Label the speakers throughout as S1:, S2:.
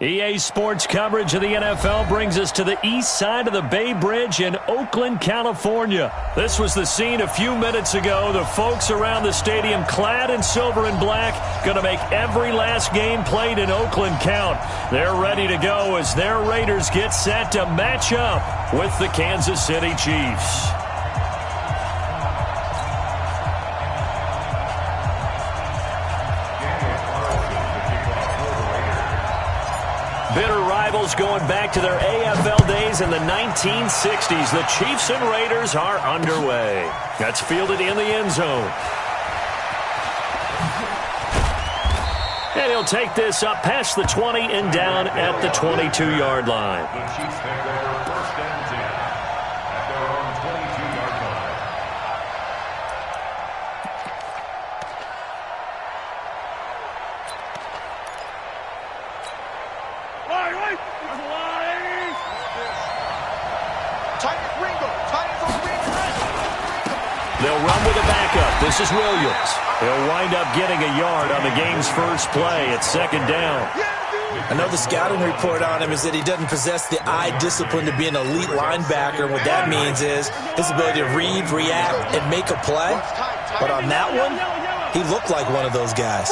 S1: EA Sports coverage of the NFL brings us to the east side of the Bay Bridge in Oakland, California. This was the scene a few minutes ago. The folks around the stadium clad in silver and black going to make every last game played in Oakland count. They're ready to go as their Raiders get set to match up with the Kansas City Chiefs. Bitter rivals going back to their AFL days in the 1960s. The Chiefs and Raiders are underway. That's fielded in the end zone. And he'll take this up past the 20 and down at the 22-yard line.
S2: The Chiefs have their first and 10 at their own 22-yard line.
S1: They'll run with a backup. This is Williams. He'll wind up getting a yard on the game's first play. It's second down.
S3: I know the scouting report on him is that he doesn't possess the eye discipline to be an elite linebacker. And what that means is his ability to read, react, and make a play. But on that one, he looked like one of those guys.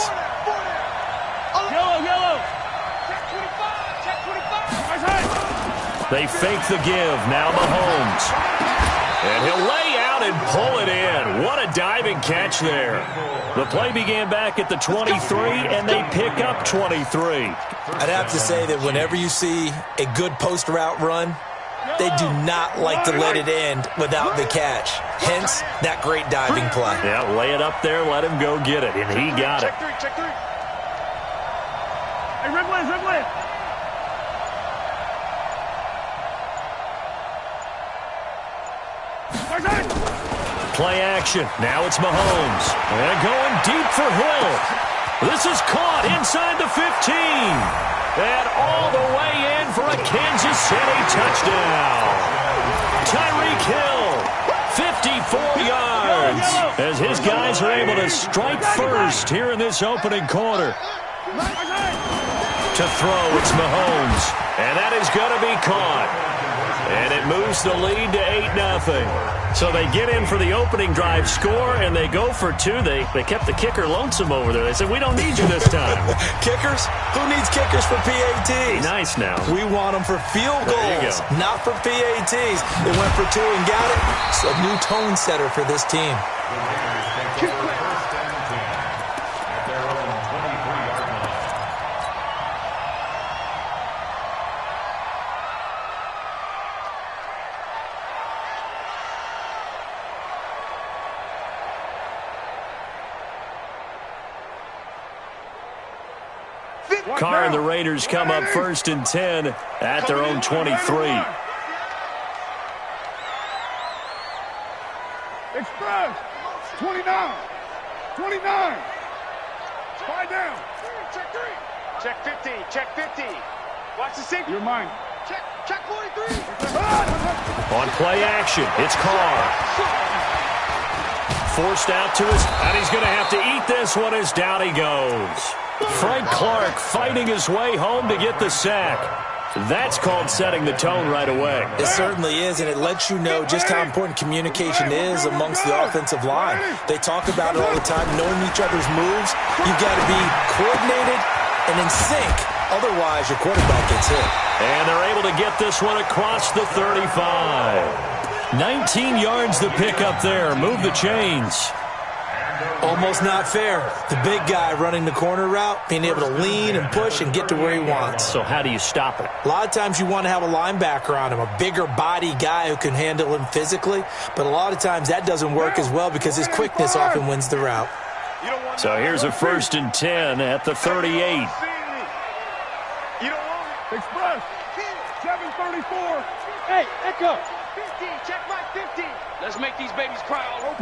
S1: They fake the give. Now Mahomes. And he'll lay out and pull it in. What a diving catch there. The play began back at the 23, and they pick up 23.
S3: I'd have to say that whenever you see a good post route run, they do not like to let it end without the catch. Hence, that great diving play.
S1: Yeah, lay it up there, let him go get it, and he got it.
S4: Check three. Hey, Ridley.
S1: Play action. Now it's Mahomes. And going deep for Hill. This is caught inside the 15. And all the way in for a Kansas City touchdown. Tyreek Hill, 54 yards. As his guys are able to strike first here in this opening quarter. To throw, it's Mahomes. And that is going to be caught. And it moves the lead to 8-0. So they get in for the opening drive score, and they go for two. They kept the kicker lonesome over there. They said, we don't need you this time.
S3: Kickers? Who needs kickers for PATs?
S1: Nice now.
S3: We want them for field goals, not for PATs. They went for two and got it. It's a new tone setter for this team.
S1: Carr and the Raiders come up first and 10 at their own 23.
S4: Express. 29. 5 down. Check 3. Check 50. Watch the safety. You're mine. Check 43.
S1: On play action, it's Carr. Forced out to his, and he's going to have to eat this one as down he goes. Frank Clark fighting his way home to get the sack. That's called setting the tone right away.
S3: It certainly is, and it lets you know just how important communication is amongst the offensive line. They talk about it all the time, knowing each other's moves. You've got to be coordinated and in sync. Otherwise, your quarterback gets hit.
S1: And they're able to get this one across the 35. 19 yards the pick up there. Move the chains.
S3: Almost not fair. The big guy running the corner route, being able to lean and push and get to where he wants.
S1: So how do you stop it?
S3: A lot of times you want to have a linebacker on him, a bigger body guy who can handle him physically. But a lot of times that doesn't work as well because his quickness often wins the route.
S1: So here's a first and 10 at the 38.
S4: Express. 734. Hey, Echo. 50. Check my 50. Let's make these babies cry. OP.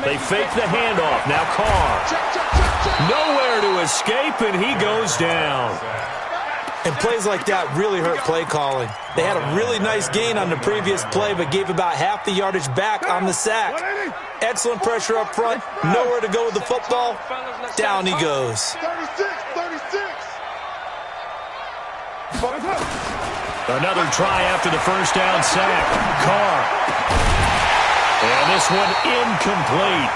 S1: They fake the handoff. Now Carr. Nowhere to escape, and he goes down.
S3: And plays like that really hurt play calling. They had a really nice gain on the previous play, but gave about half the yardage back on the sack. Excellent pressure up front. Nowhere to go with the football. Down he goes.
S4: 36.
S1: Another try after the first down sack. Carr. And this one incomplete.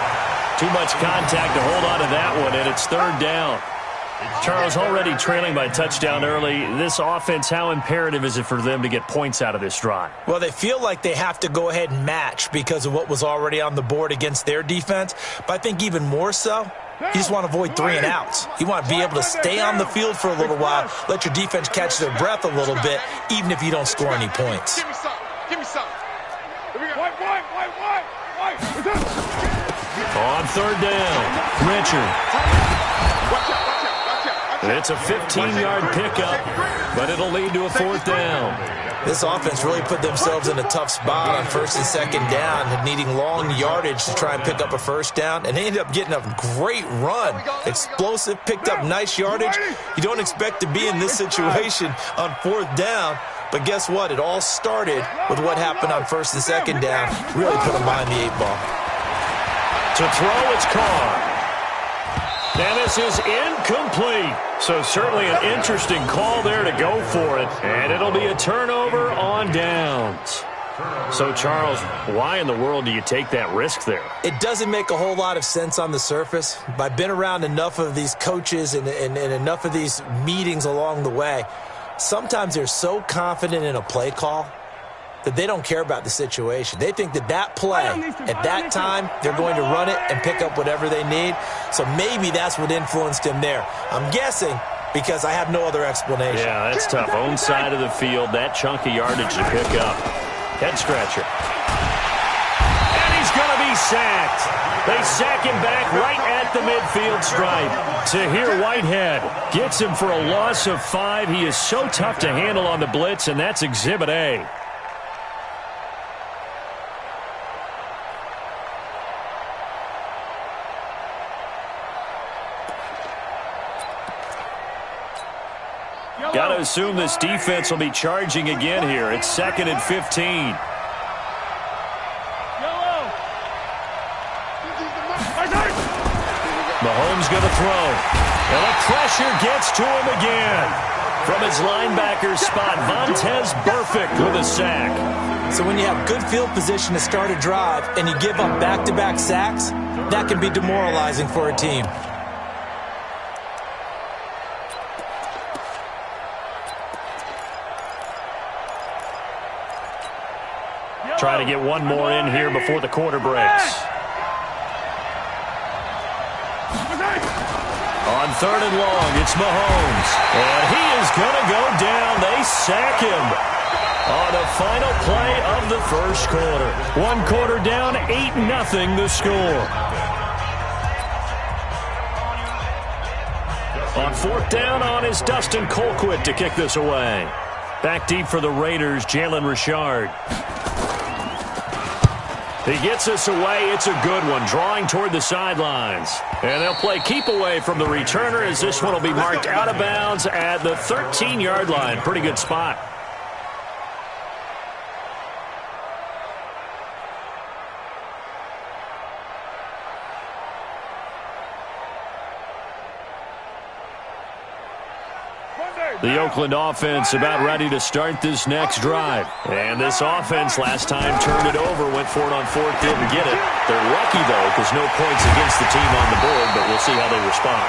S1: Too much contact to hold on to that one, and it's third down. Charles, already trailing by touchdown early. This offense, how imperative is it for them to get points out of this drive?
S3: Well, they feel like they have to go ahead and match because of what was already on the board against their defense. But I think even more so, you just want to avoid 3 and outs. You want to be able to stay on the field for a little while, let your defense catch their breath a little bit, even if you don't score any points.
S4: Give me some. Give me some. White.
S1: On third down, Richard. It's a 15-yard pickup, but it'll lead to a fourth down.
S3: This offense really put themselves in a tough spot on first and second down, needing long yardage to try and pick up a first down, and they ended up getting a great run. Explosive, picked up nice yardage. You don't expect to be in this situation on fourth down, but guess what? It all started with what happened on first and second down. Really put them behind the 8 ball.
S1: To throw, it's Carr. And this is incomplete. So certainly an interesting call there to go for it. And it'll be a turnover on downs. So, Charles, why in the world do you take that risk there?
S3: It doesn't make a whole lot of sense on the surface. But I've been around enough of these coaches and enough of these meetings along the way. Sometimes they're so confident in a play call that they don't care about the situation. They think that play, at that time, they're going to run it and pick up whatever they need. So maybe that's what influenced him there. I'm guessing because I have no other explanation.
S1: Yeah, that's tough. Own side of the field, that chunk of yardage to pick up. Head scratcher. And he's going to be sacked. They sack him back right at the midfield stripe. Tahir Whitehead gets him for a loss of 5. He is so tough to handle on the blitz, and that's Exhibit A. Got to assume this defense will be charging again here. It's 2nd and 15. Mahomes going to throw. And the pressure gets to him again. From his linebacker spot, Vontaze Burfict with a sack.
S3: So when you have good field position to start a drive and you give up back-to-back sacks, that can be demoralizing for a team.
S1: Trying to get one more in here before the quarter breaks. On 3rd and long, it's Mahomes. And he is going to go down. They sack him on the final play of the first quarter. 1 quarter down, 8-0 the score. On 4th down on is Dustin Colquitt to kick this away. Back deep for the Raiders, Jalen Richard. He gets us away. It's a good one, drawing toward the sidelines. And they'll play keep away from the returner as this one will be marked out of bounds at the 13-yard line. Pretty good spot. The Oakland offense about ready to start this next drive. And this offense last time turned it over, went for it on 4th, didn't get it. They're lucky, though, because no points against the team on the board, but we'll see how they respond.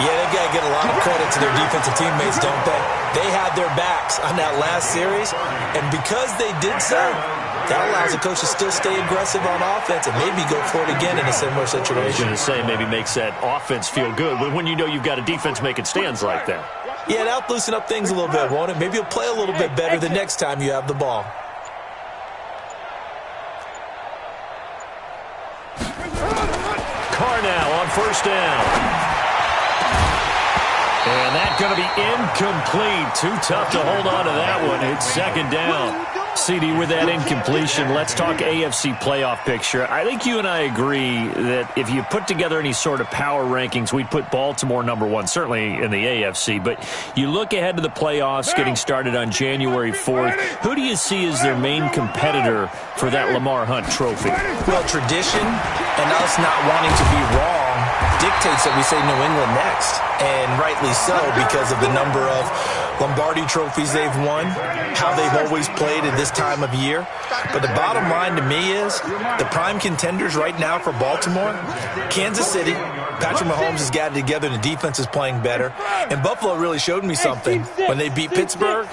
S3: Yeah, they've got to get a lot of credit to their defensive teammates, don't they? They had their backs on that last series, and because they did so, that allows the coach to still stay aggressive on offense and maybe go for it again in a similar situation.
S1: I was going to say maybe makes that offense feel good, but when you know you've got a defense making stands like that.
S3: Yeah, that'll loosen up things a little bit, won't it? Maybe you'll play a little bit better the next time you have the ball.
S1: Carr now on 1st down. And that's going to be incomplete. Too tough to hold on to that one. It's 2nd down. CD, with that incompletion, let's talk AFC playoff picture. I think you and I agree that if you put together any sort of power rankings, we'd put Baltimore #1, certainly in the AFC. But you look ahead to the playoffs getting started on January 4th. Who do you see as their main competitor for that Lamar Hunt trophy?
S3: Well, tradition and us not wanting to be wrong dictates that we say New England next, and rightly so because of the number of Lombardi trophies they've won, how they've always played at this time of year. But the bottom line to me is the prime contenders right now for Baltimore, Kansas City. Patrick Mahomes has got it together. The defense is playing better. And Buffalo really showed me something when they beat Pittsburgh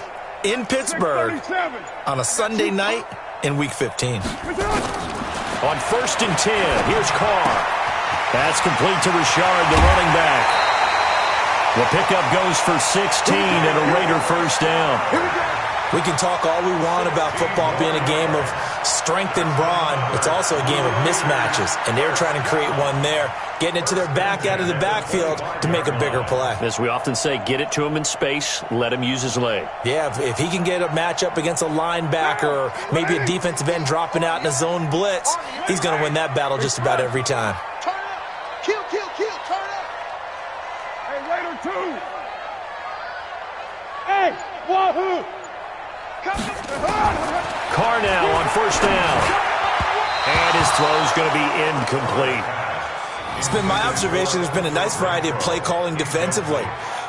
S3: in Pittsburgh on a Sunday night in Week 15.
S1: On 1st and 10, here's Carr. That's complete to Richard, the running back. The pickup goes for 16 and a Raider first down.
S3: We can talk all we want about football being a game of strength and brawn. It's also a game of mismatches, and they're trying to create one there, getting it to their back out of the backfield to make a bigger play.
S1: As we often say, get it to him in space, let him use his leg.
S3: Yeah, if he can get a matchup against a linebacker or maybe a defensive end dropping out in a zone blitz, he's going to win that battle just about every time.
S4: Turn up. Kill, turn up. Hey, Raider 2. Hey, wahoo.
S1: Carr now on 1st down. And his throw's going to be incomplete.
S3: It's been my observation there's been a nice variety of play calling defensively.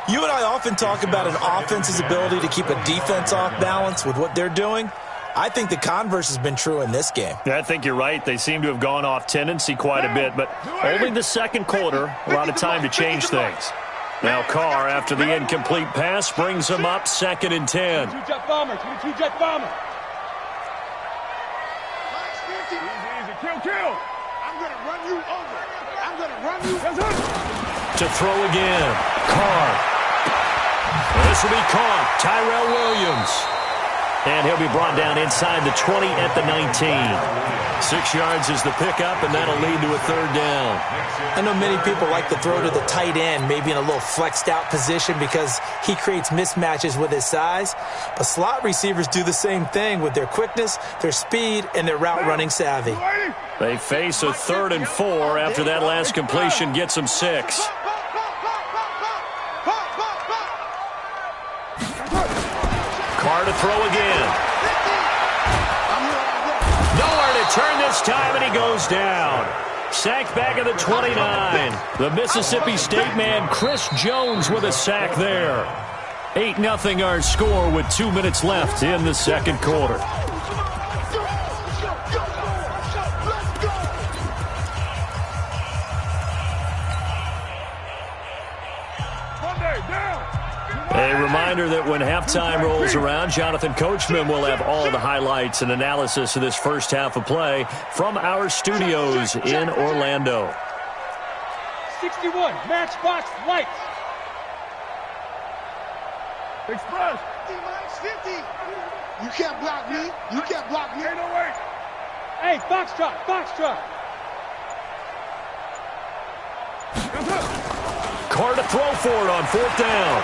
S3: You and I often talk about an offense's ability to keep a defense off balance with what they're doing. I think the converse has been true in this game.
S1: Yeah, I think you're right. They seem to have gone off tendency quite a bit, but only the second quarter, a lot of time to change things. Now Carr, after the incomplete pass, brings him up 2nd and 10.
S4: 22-jet bomber. Easy. Kill. I'm going to run you over.
S1: To throw again. Carr. This will be caught. Tyrell Williams. And he'll be brought down inside the 20 at the 19. 6 yards is the pickup, and that'll lead to a 3rd down.
S3: I know many people like to throw to the tight end, maybe in a little flexed out position because he creates mismatches with his size. But slot receivers do the same thing with their quickness, their speed, and their route running savvy.
S1: They face a 3rd and 4 after that last completion gets them 6. Carr to throw again. Nowhere to turn this time, and he goes down. Sacked back at the 29. The Mississippi State man, Chris Jones, with a sack there. 8-0 our score with 2 minutes left in the second quarter. A reminder that when halftime rolls around, Jonathan Coachman will have all the highlights and analysis of this first half of play from our studios in Orlando.
S4: 61, matchbox lights. Express. D-50. You can't block me. Ain't no way. Hey, Foxtrot.
S1: Carr to throw for it on 4th down.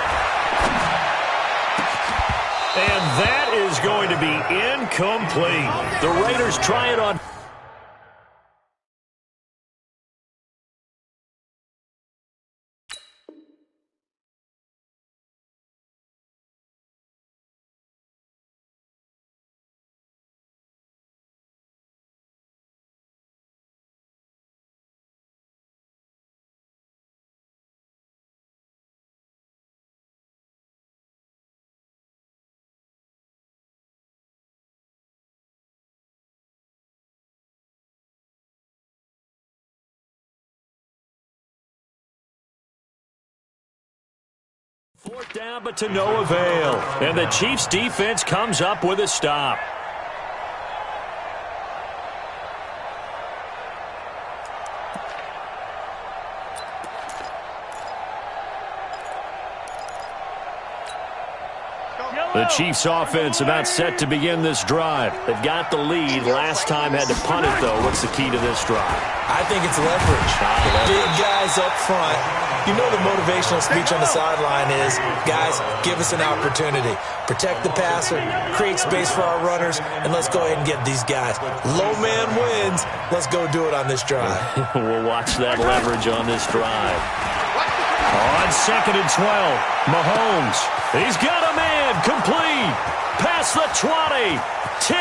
S1: And that is going to be incomplete. The Raiders try it on. Fourth down, but to no avail. And the Chiefs' defense comes up with a stop. The Chiefs' offense about set to begin this drive. They've got the lead. Last time had to punt it, though. What's the key to this drive?
S3: I think it's leverage. Big guys up front. You know the motivational speech on the sideline is, guys, give us an opportunity. Protect the passer, create space for our runners, and let's go ahead and get these guys. Low man wins. Let's go do it on this drive.
S1: We'll watch that leverage on this drive. On 2nd and 12, Mahomes. He's got a man, complete. Past the 20, 10,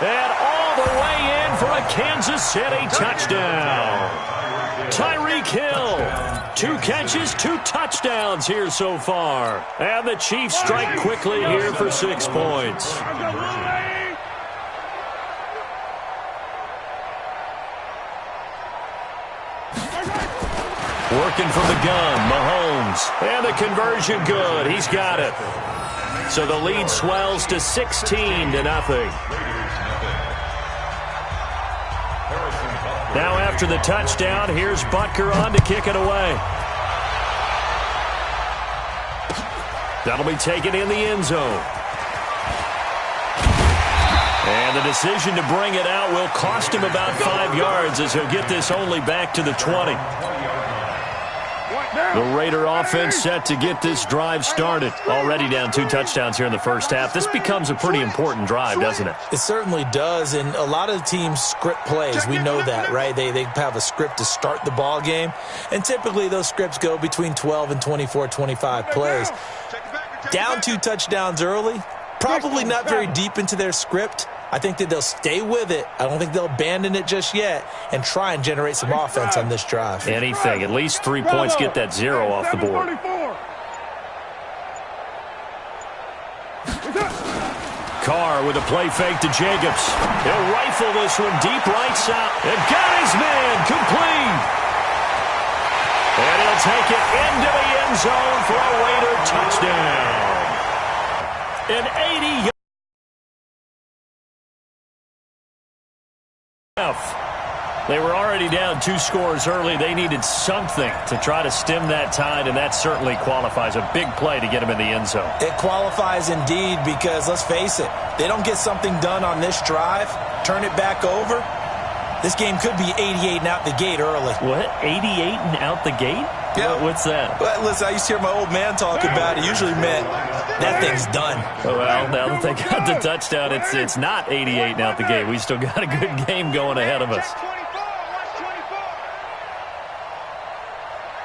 S1: and all the way in for a Kansas City touchdown. Tyreek Hill, 2 catches, 2 touchdowns here so far. And the Chiefs strike quickly here for 6 points. Working from the gun, Mahomes. And the conversion good. He's got it. So the lead swells to 16-0. Now after the touchdown, here's Butker on to kick it away. That'll be taken in the end zone. And the decision to bring it out will cost him about 5 yards as he'll get this only back to the 20. The Raider offense set to get this drive started. Already down 2 touchdowns here in the first half. This becomes a pretty important drive, doesn't it?
S3: It certainly does, and a lot of the teams script plays. We know that, right? They have a script to start the ball game, and typically those scripts go between 12 and 24, 25 plays. Down 2 touchdowns early, probably not very deep into their script. I think that they'll stay with it. I don't think they'll abandon it just yet and try and generate some offense on this drive.
S1: Anything. At least 3 points, get that 0 off the board. Carr with a play fake to Jacobs. He'll rifle this one deep right side. And got his man complete. And he'll take it into the end zone for a Raider touchdown. An 80-yard. They were already down 2 scores early. They needed something to try to stem that tide, and that certainly qualifies. A big play to get him in the end zone.
S3: It qualifies indeed because, let's face it, they don't get something done on this drive, turn it back over, this game could be 88 and out the gate early.
S1: What? 88 and out the gate?
S3: Yeah.
S1: What's that?
S3: Well, listen, I used to hear my old man talk about it. Usually meant that thing's done.
S1: Well, now that they got the touchdown, it's not 88 and out the gate. We still got a good game going ahead of us.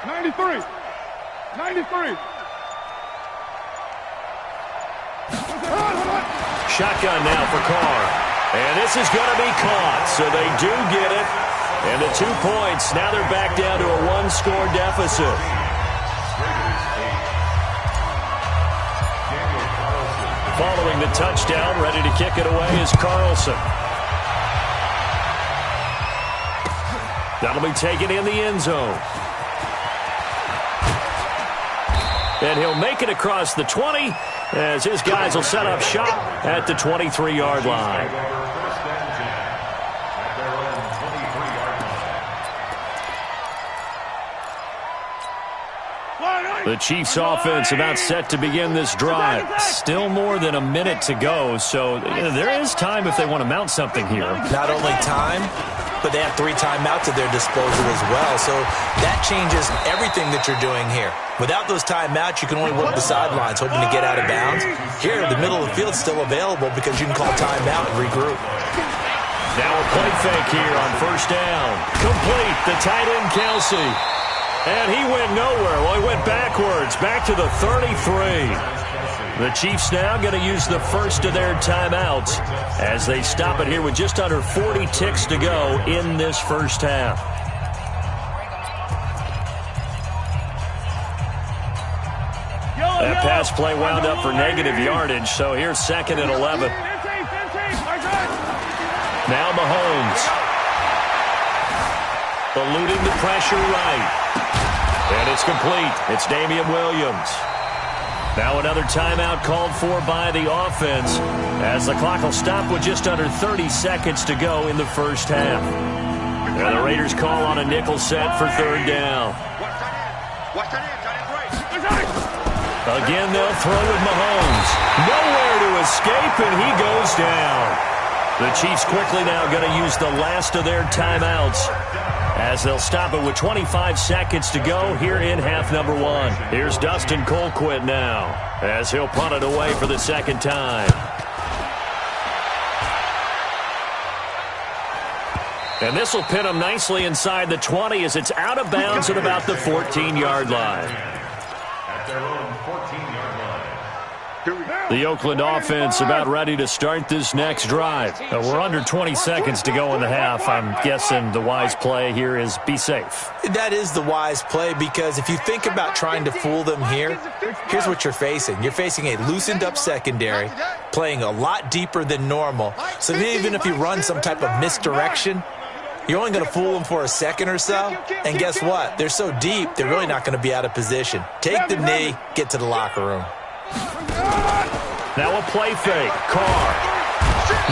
S4: 93. 93.
S1: Shotgun now for Carr. And this is going to be caught, so they do get it. And the 2 points, now they're back down to a 1-score deficit. Following the touchdown, ready to kick it away is Carlson. That'll be taken in the end zone. And he'll make it across the 20 as his guys will set up shop at the 23-yard line. The Chiefs offense about set to begin this drive. Still more than a minute to go, so there is time if they want to mount something here.
S3: Not only time, but they have 3 timeouts at their disposal as well, so that changes everything that you're doing here. Without those timeouts, you can only work the sidelines, hoping to get out of bounds. Here, the middle of the field is still available because you can call timeout and regroup.
S1: Now a play fake here on first down. Complete, the tight end Kelsey. And he went nowhere. Well, he went backwards, back to the 33. The Chiefs now going to use the first of their timeouts as they stop it here with just under 40 ticks to go in this first half. That pass play wound up for negative yardage, so here's 2nd and 11. Now Mahomes. Eluding the pressure right. And it's complete. It's Damian Williams. Now another timeout called for by the offense as the clock will stop with just under 30 seconds to go in the first half. And the Raiders call on a nickel set for 3rd down. Again, they'll throw with Mahomes. Nowhere to escape, and he goes down. The Chiefs quickly now going to use the last of their timeouts as they'll stop it with 25 seconds to go here in half number 1. Here's Dustin Colquitt now as he'll punt it away for the 2nd time. And this will pin them nicely inside the 20 as it's out of bounds at about the 14-yard line.
S2: At their own 14-yard line.
S1: The Oakland offense about ready to start this next drive. We're under 20 seconds to go in the half. I'm guessing the wise play here is be safe.
S3: That is the wise play, because if you think about trying to fool them here, here's what you're facing. You're facing a loosened-up secondary, playing a lot deeper than normal. So even if you run some type of misdirection, you're only going to fool them for a second or so. And guess what? They're so deep, they're really not going to be out of position. Take the knee, get to the locker room.
S1: Now a play fake. Carr.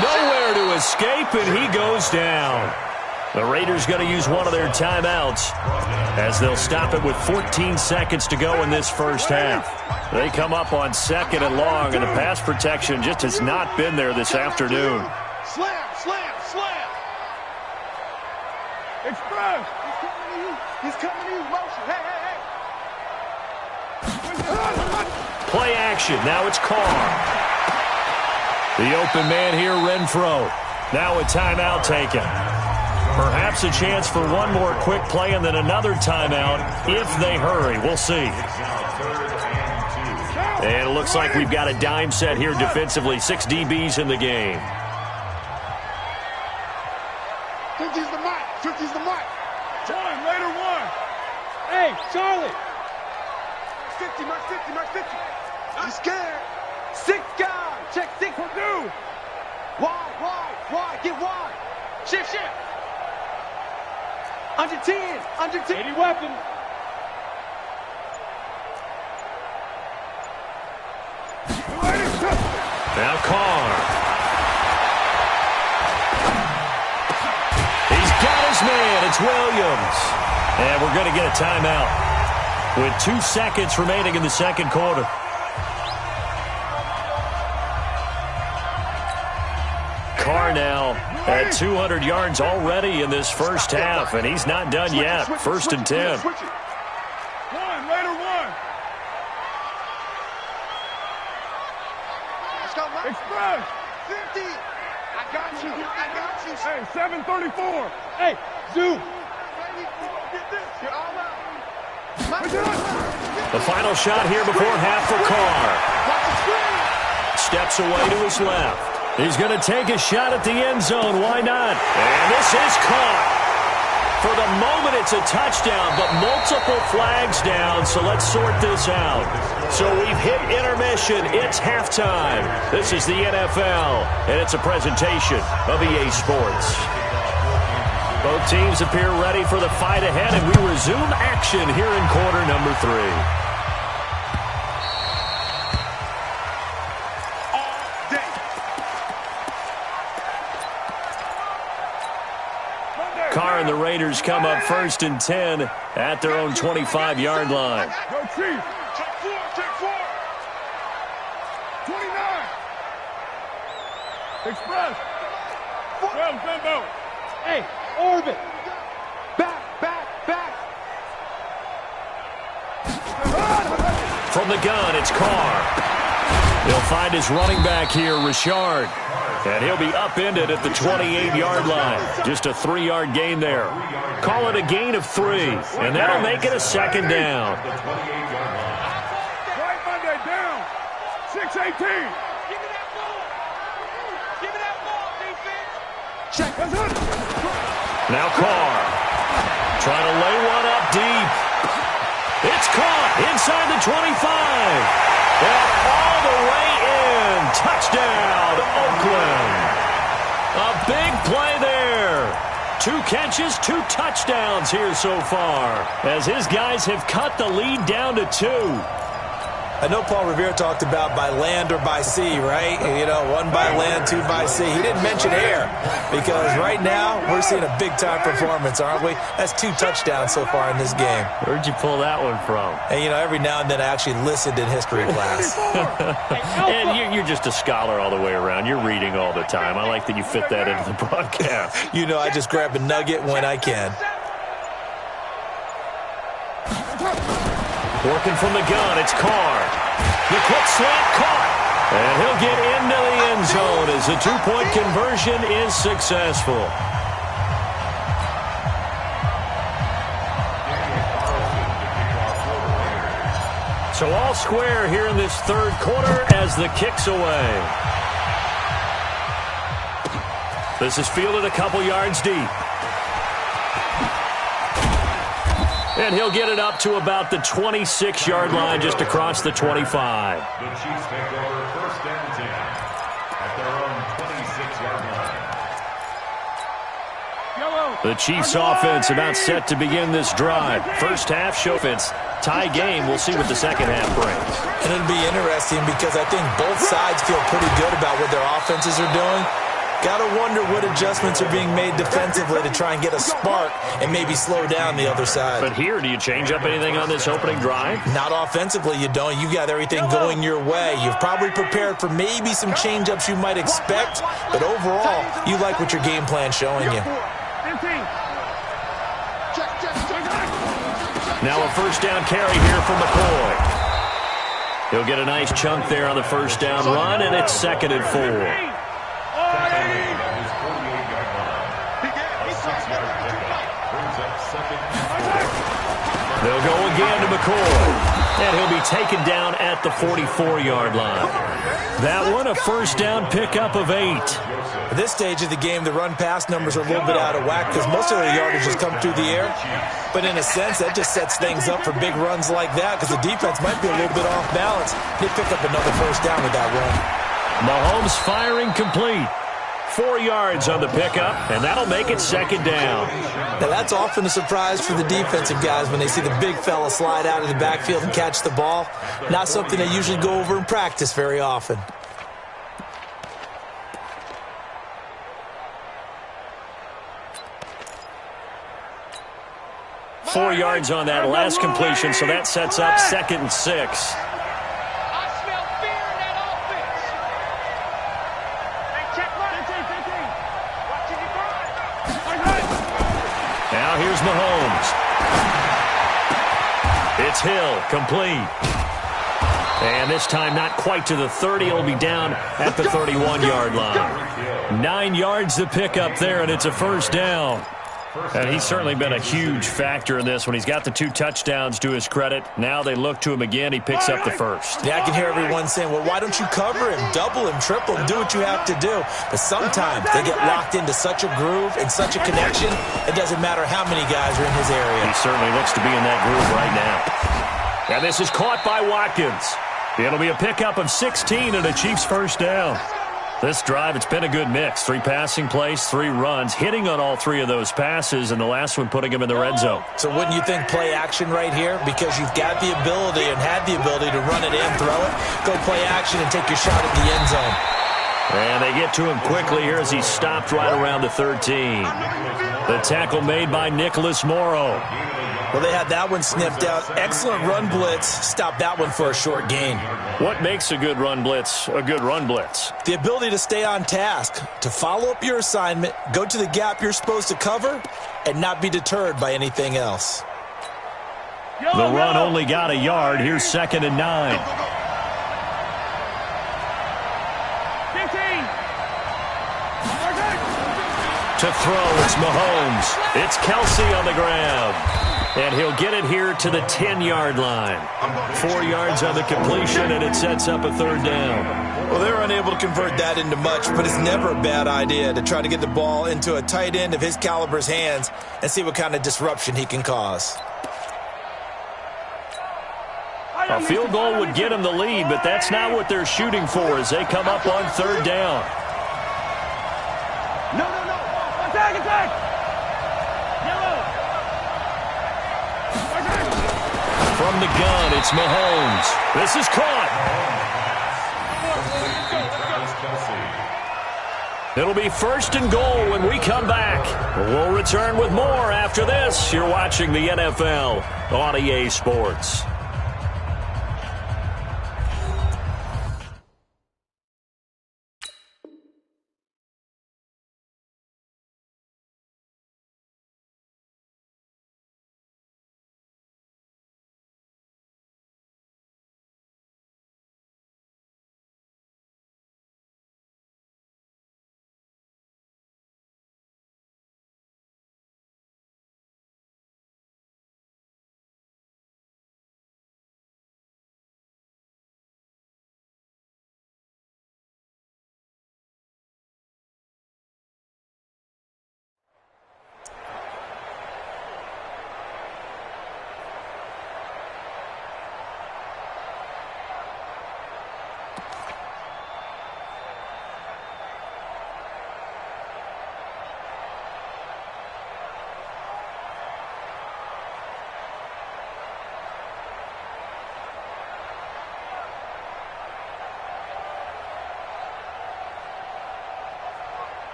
S1: Nowhere to escape, and he goes down. The Raiders going to use one of their timeouts as they'll stop it with 14 seconds to go in this first half. They come up on 2nd and long, and the pass protection just has not been there this afternoon.
S4: Slam, slam, slam. Express. He's coming to you. Motion. Hey, hey, hey.
S1: Play action. Now it's Carr. The open man here, Renfro. Now a timeout taken. Perhaps a chance for one more quick play and then another timeout if they hurry. We'll see. And it looks like we've got a dime set here defensively. 6 DBs in the game.
S4: 50's the mic. 50's the mic. Time, later one. Hey, Charlie. 50, mark 50, mark 50. I'm scared. 6 guys. Check 6 for two. Wide, get wide. Shift. Under 10, under 10. 80 weapons.
S1: Now Carr. He's got his man. It's Williams. And we're going to get a timeout with 2 seconds remaining in the second quarter. Carr now at 200 yards already in this first half, and he's not done yet. 1st and 10.
S4: One, later one. Express. 50. I got you. Hey, 734. Hey, Zoo. You're all out.
S1: The final shot here before half for Carr. Steps away to his left. He's going to take a shot at the end zone. Why not? And this is caught. For the moment, it's a touchdown, but multiple flags down, so let's sort this out. So we've hit intermission. It's halftime. This is the NFL, and it's a presentation of EA Sports. Both teams appear ready for the fight ahead, and we resume action here in quarter number 3. Carr and the Raiders come up 1st and 10 at their own 25-yard line.
S4: Go Chief. Check 4. 29. Express. 12, Bimbo. Hey, orbit. Back.
S1: From the gun, it's Carr. He'll find his running back here, Richard. And he'll be upended at the 28-yard line. Just a 3-yard gain there. Call it a gain of 3, and that'll make it a 2nd down.
S4: Right Monday down. 6-18. Give me that ball, defense. Check.
S1: Now Carr. Trying to lay one up deep. It's caught inside the 25. And all the way in. Touchdown, Oakland. A big play there. 2 catches, 2 touchdowns here so far, as his guys have cut the lead down to 2.
S3: I know Paul Revere talked about by land or by sea, right? You know, 1 by land, 2 by sea. He didn't mention air, because right now we're seeing a big-time performance, aren't we? That's 2 touchdowns so far in this game.
S1: Where'd you pull that one from?
S3: And, you know, every now and then I actually listened in history class.
S1: And you're just a scholar all the way around. You're reading all the time. I like that you fit that into the broadcast.
S3: You know, I just grab a nugget when I can.
S1: Working from the gun, it's Carr. The quick slant caught. And he'll get into the end zone as the 2-point conversion is successful. So all square here in this third quarter as the kick's away. This is fielded a couple yards deep. And he'll get it up to about the 26-yard line just across the 25.
S2: The Chiefs take over first and 10 at their own 26-yard line.
S1: The Chiefs offense about set to begin this drive. First half show offense. Tie game. We'll see what the second half brings.
S3: And it'll be interesting because I think both sides feel pretty good about what their offenses are doing. Got to wonder what adjustments are being made defensively to try and get a spark and maybe slow down the other side.
S1: But here, do you change up anything on this opening drive?
S3: Not offensively, you don't. You've got everything going your way. You've probably prepared for maybe some change-ups you might expect, but overall, you like what your game plan's showing you.
S1: Now a first down carry here for McCoy. He'll get a nice chunk there on the first down run, and it's 2nd and 4. They'll go again to McCoy, and he'll be taken down at the 44-yard line. That one, a first down pickup of 8.
S3: At this stage of the game, the run-pass numbers are a little bit out of whack because most of their yardage has come through the air. But in a sense, that just sets things up for big runs like that because the defense might be a little bit off balance. They pick up another first down with that run.
S1: Mahomes firing complete. 4 yards on the pickup, and that'll make it 2nd down.
S3: Now, that's often a surprise for the defensive guys when they see the big fella slide out of the backfield and catch the ball. Not something they usually go over in practice very often.
S1: Four yards on that last completion, so that sets up 2nd and 6. Now here's Mahomes. It's Hill, complete. And this time not quite to the 30. It'll be down at the 31-yard line. 9 yards to pick up there, and it's a first down. And he's certainly been a huge factor in this when he's got the 2 touchdowns to his credit. Now they look to him again. He picks up the first.
S3: Yeah, I can hear everyone saying, well, why don't you cover him, double him, triple him, do what you have to do. But sometimes they get locked into such a groove and such a connection, it doesn't matter how many guys are in his area.
S1: He certainly looks to be in that groove right now. And this is caught by Watkins. It'll be a pickup of 16 and a Chiefs first down. This drive, it's been a good mix. 3 passing plays, 3 runs, hitting on all 3 of those passes, and the last one putting him in the red zone.
S3: So wouldn't you think play action right here? Because you've got the ability and had the ability to run it in, throw it, go play action and take your shot at the end zone.
S1: And they get to him quickly here as he's stopped right around the 13. The tackle made by Nicholas Morrow.
S3: Well, they had that one sniffed out. Excellent run blitz. Stop that one for a short gain.
S1: What makes a good run blitz a good run blitz?
S3: The ability to stay on task, to follow up your assignment, go to the gap you're supposed to cover, and not be deterred by anything else.
S1: The run only got a yard. Here's 2nd and 9.
S4: 15.
S1: To throw, it's Mahomes. It's Kelsey on the grab. And he'll get it here to the 10-yard line. 4 yards on the completion, and it sets up a 3rd down.
S3: Well, they're unable to convert that into much, but it's never a bad idea to try to get the ball into a tight end of his caliber's hands and see what kind of disruption he can cause.
S1: A field goal would get him the lead, but that's not what they're shooting for as they come up on 3rd down.
S4: No. Attack.
S1: From the gun, it's Mahomes. This is caught. It'll be 1st and goal when we come back. We'll return with more after this. You're watching the NFL on EA Sports.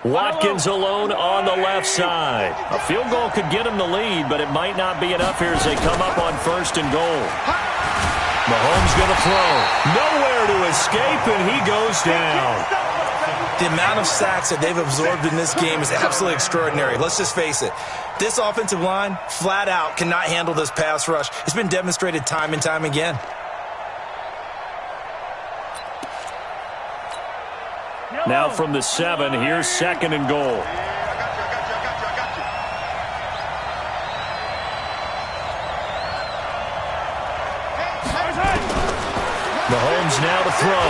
S1: Watkins alone on the left side. A field goal could get him the lead, but it might not be enough here as they come up on 1st and goal. Mahomes going to throw. Nowhere to escape, and he goes down.
S3: The amount of sacks that they've absorbed in this game is absolutely extraordinary. Let's just face it. This offensive line, flat out, cannot handle this pass rush. It's been demonstrated time and time again.
S1: Now from the 7, here's 2nd and goal. Mahomes now to throw.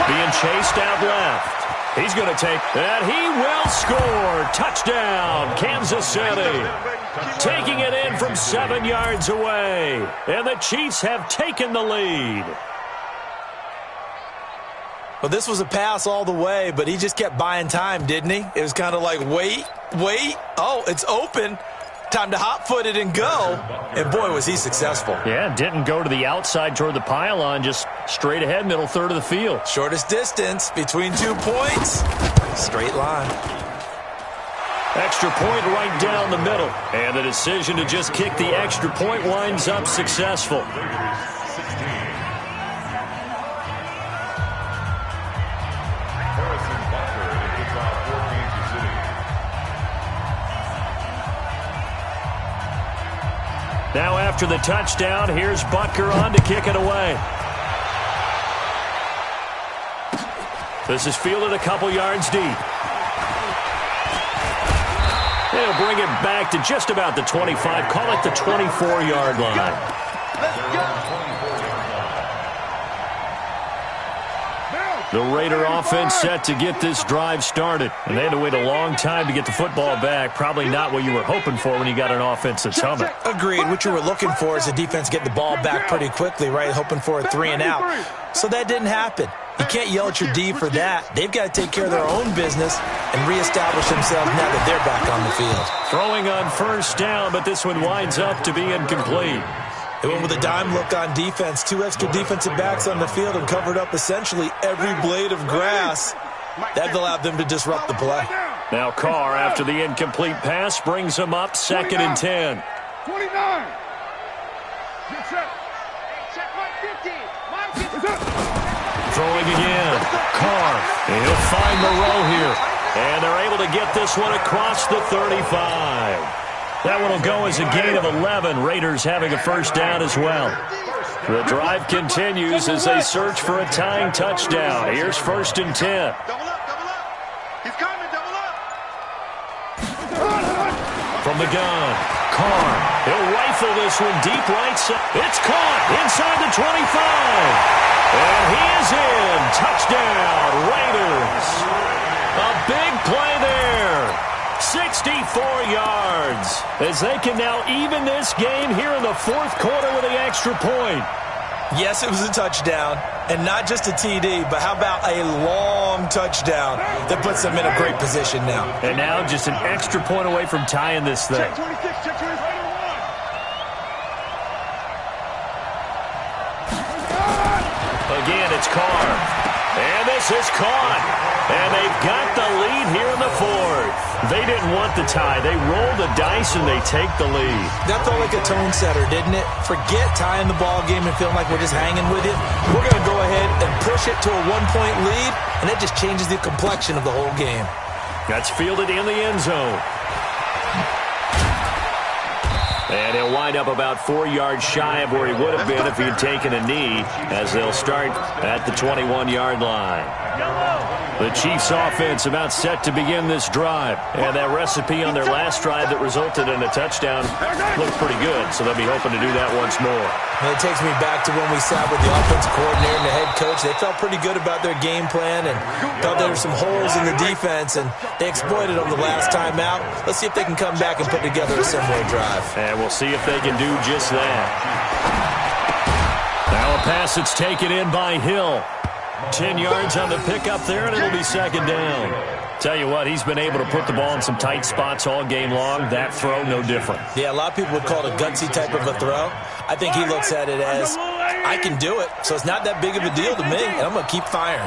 S1: Being chased out left. He's going to take, and he will score. Touchdown, Kansas City. Taking it in from 7 yards away. And the Chiefs have taken the lead.
S3: Well, this was a pass all the way, but he just kept buying time, didn't he? It was kind of like, wait. Oh, it's open. Time to hot-foot it and go. And, boy, was he successful.
S1: Yeah, didn't go to the outside toward the pylon, just straight ahead, middle third of the field.
S3: Shortest distance between 2 points. Straight line.
S1: Extra point right down the middle. And the decision to just kick the extra point winds up successful. Now after the touchdown, here's Butker on to kick it away. This is fielded a couple yards deep. They'll bring it back to just about the 25. Call it the 24-yard line. The Raider offense set to get this drive started. And they had to wait a long time to get the football back. Probably not what you were hoping for when you got an offense that's humming.
S3: Agreed. What you were looking for is the defense get the ball back pretty quickly, right? Hoping for a 3 and out. So that didn't happen. You can't yell at your D for that. They've got to take care of their own business and reestablish themselves now that they're back on the field.
S1: Throwing on 1st down, but this one winds up to be incomplete.
S3: They went with a dime look on defense. 2 extra defensive backs on the field and covered up essentially every blade of grass. That allowed them to disrupt the play.
S1: Now Carr, after the incomplete pass, brings them up 2nd and 10.
S4: 29. Check my 50.
S1: Throwing again. Carr. He'll find Moreau here. And they're able to get this one across the 35. That one will go as a gain of 11. Raiders having a 1st down as well. The drive continues as they search for a tying touchdown. Here's 1st and 10.
S4: Double up. He's coming, double up.
S1: From the gun, Carr. He'll rifle this one deep right side. It's caught inside the 25. And he is in. Touchdown, Raiders. A big play there. 64 yards as they can now even this game here in the 4th quarter with the extra point.
S3: Yes, it was a touchdown, and not just a TD, but how about a long touchdown that puts them in a great position now.
S1: And now just an extra point away from tying this thing.
S4: Check 26, check 26.
S1: Again, it's Carr. And this is caught. And they've got the lead here in the 4th. They didn't want the tie. They roll the dice and they take the lead.
S3: That felt like a tone setter, didn't it? Forget tying the ball game and feeling like we're just hanging with it. We're going to go ahead and push it to a 1-point lead, and that just changes the complexion of the whole game.
S1: That's fielded in the end zone. And he'll wind up about 4 yards shy of where he would have been if he had taken a knee, as they'll start at the 21-yard line. The Chiefs offense about set to begin this drive. And that recipe on their last drive that resulted in a touchdown looked pretty good, so they'll be hoping to do that once more.
S3: And it takes me back to when we sat with the offensive coordinator and the head coach. They felt pretty good about their game plan and felt there were some holes in the defense, and they exploited them the last time out. Let's see if they can come back and put together a similar drive.
S1: And we'll see if they can do just that. Now a pass that's taken in by Hill. 10 yards on the pickup there, and it'll be 2nd down. Tell you what, he's been able to put the ball in some tight spots all game long. That throw, no different.
S3: Yeah, a lot of people would call it a gutsy type of a throw. I think he looks at it as, I can do it, so it's not that big of a deal to me, and I'm going to keep firing.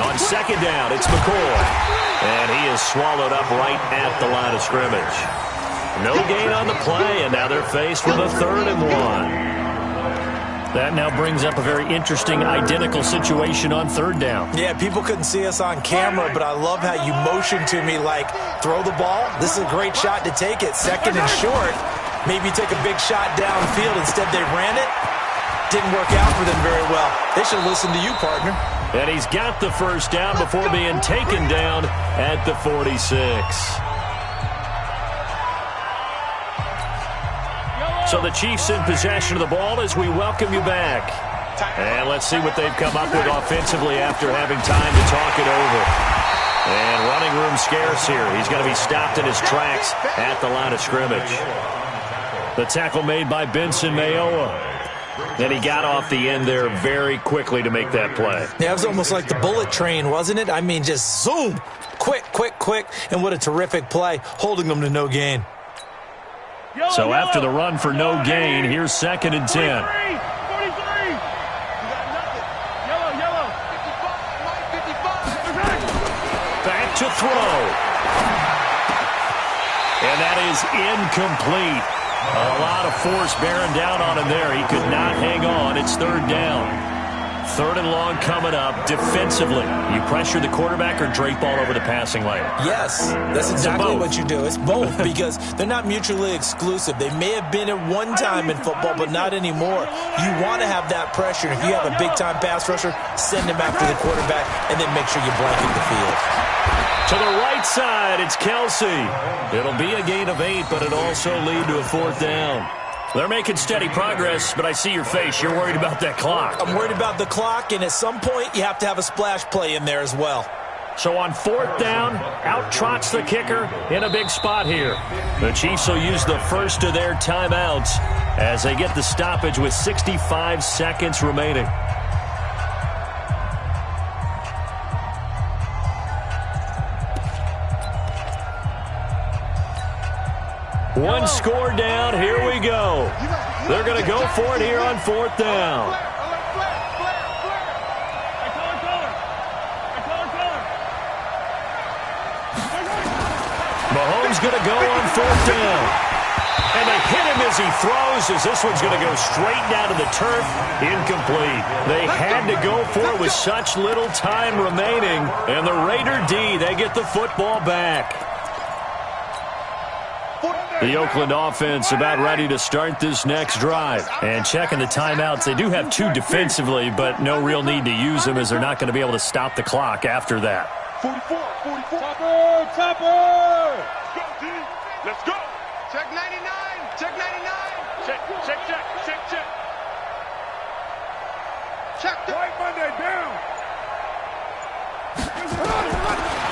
S1: On On second down, it's McCoy. And he is swallowed up right at the line of scrimmage. No gain on the play, and now they're faced with a 3rd and 1.
S5: That now brings up a very interesting identical situation on 3rd down.
S3: Yeah, people couldn't see us on camera, but I love how you motioned to me like, throw the ball. This is a great shot to take it. 2nd and short. Maybe take a big shot downfield. Instead, they ran it. Didn't work out for them very well. They should listen to you, partner.
S1: And he's got the 1st down before being taken down at the 46. So the Chiefs in possession of the ball as we welcome you back. And let's see what they've come up with offensively after having time to talk it over. And running room scarce here. He's going to be stopped in his tracks at the line of scrimmage. The tackle made by Benson Mayowa. And he got off the end there very quickly to make that play.
S3: Yeah, it was almost like the bullet train, wasn't it? I mean, just zoom. Quick, quick, quick. And what a terrific play, holding them to no gain.
S1: So after the run for no gain, here's 2nd and 10.
S4: 43.
S1: Back to throw. And that is incomplete. A lot of force bearing down on him there. He could not hang on. It's 3rd down. 3rd and long coming up. Defensively, you pressure the quarterback or drape all over the passing lane?
S3: Yes, that's exactly what you do. It's both because they're not mutually exclusive. They may have been at one time in football, but not anymore. You want to have that pressure. If you have a big-time pass rusher, send him after the quarterback and then make sure you blanket the field.
S1: To the right side, it's Kelsey. It'll be a gain of 8, but it'll also lead to a 4th down. They're making steady progress, but I see your face. You're worried about that clock.
S3: I'm worried about the clock, and at some point, you have to have a splash play in there as well.
S1: So on 4th down, out trots the kicker in a big spot here. The Chiefs will use the first of their timeouts as they get the stoppage with 65 seconds remaining. One score down. Here we go. They're going to go for it here on 4th down. Mahomes going to go on 4th down. And they hit him as he throws, as this one's going to go straight down to the turf. Incomplete. They had to go for it with such little time remaining. And the Raider D, they get the football back. The Oakland offense about ready to start this next drive. And checking the timeouts, they do have 2 defensively, but no real need to use them as they're not going to be able to stop the clock after that.
S4: 44. Topper! Go, D. Let's go. Check 99. Check 99. Check. Check the White Monday down.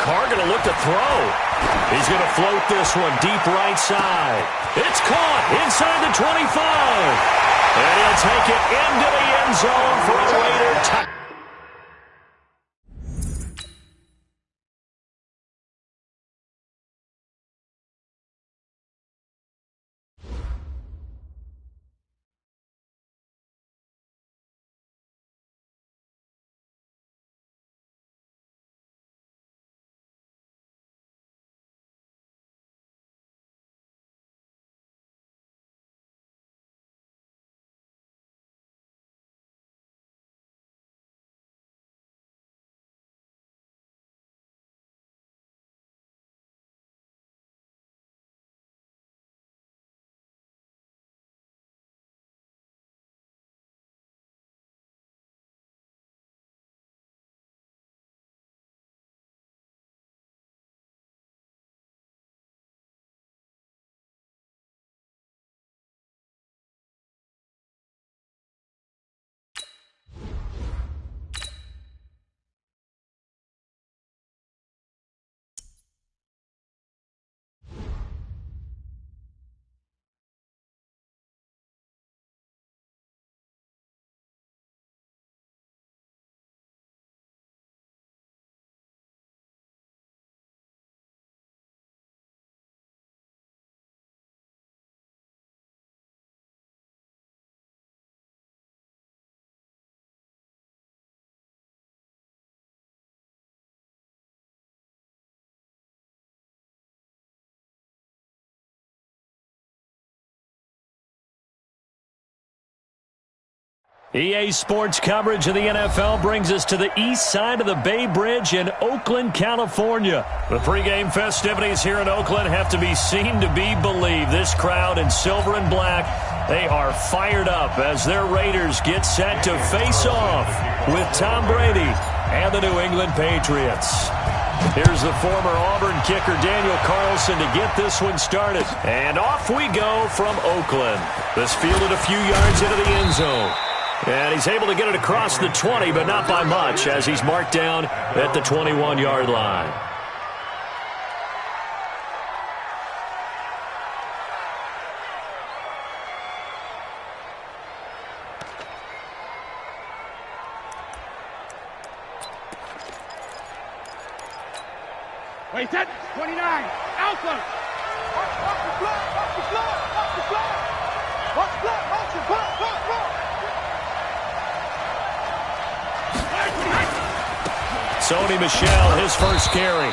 S1: Carr going to look to throw. He's going to float this one deep right side. It's caught inside the 25. And he'll take it into the end zone for a Raider touchdown.
S5: EA Sports coverage of the NFL brings us to the east side of the Bay Bridge in Oakland, California. The pregame festivities here in Oakland have to be seen to be believed. This crowd in silver and black, they are fired up as their Raiders get set to face off with Tom Brady and the New England Patriots. Here's the former Auburn kicker Daniel Carlson to get this one started. And off we go from Oakland. This fielded a few yards into the end zone. And he's able to get it across the 20, but not by much, as he's marked down at the 21-yard line.
S4: Wait, that 29, Alpha. Watch the block, watch the block, watch the block. Watch the block, watch the block, block.
S5: Sony Michel, his first carry.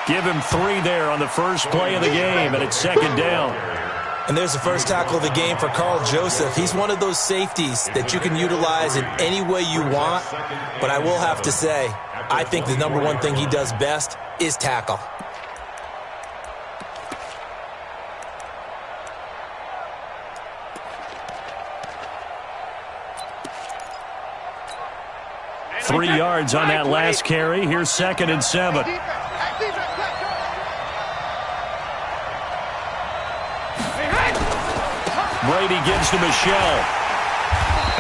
S5: Give him 3 there on the first play of the game, and it's second down.
S3: And there's the first tackle of the game for Carl Joseph. He's one of those safeties that you can utilize in any way you want. But I will have to say, I think the number one thing he does best is tackle.
S5: Three yards on that last carry. Here's 2nd and 7. Brady gives to Michel.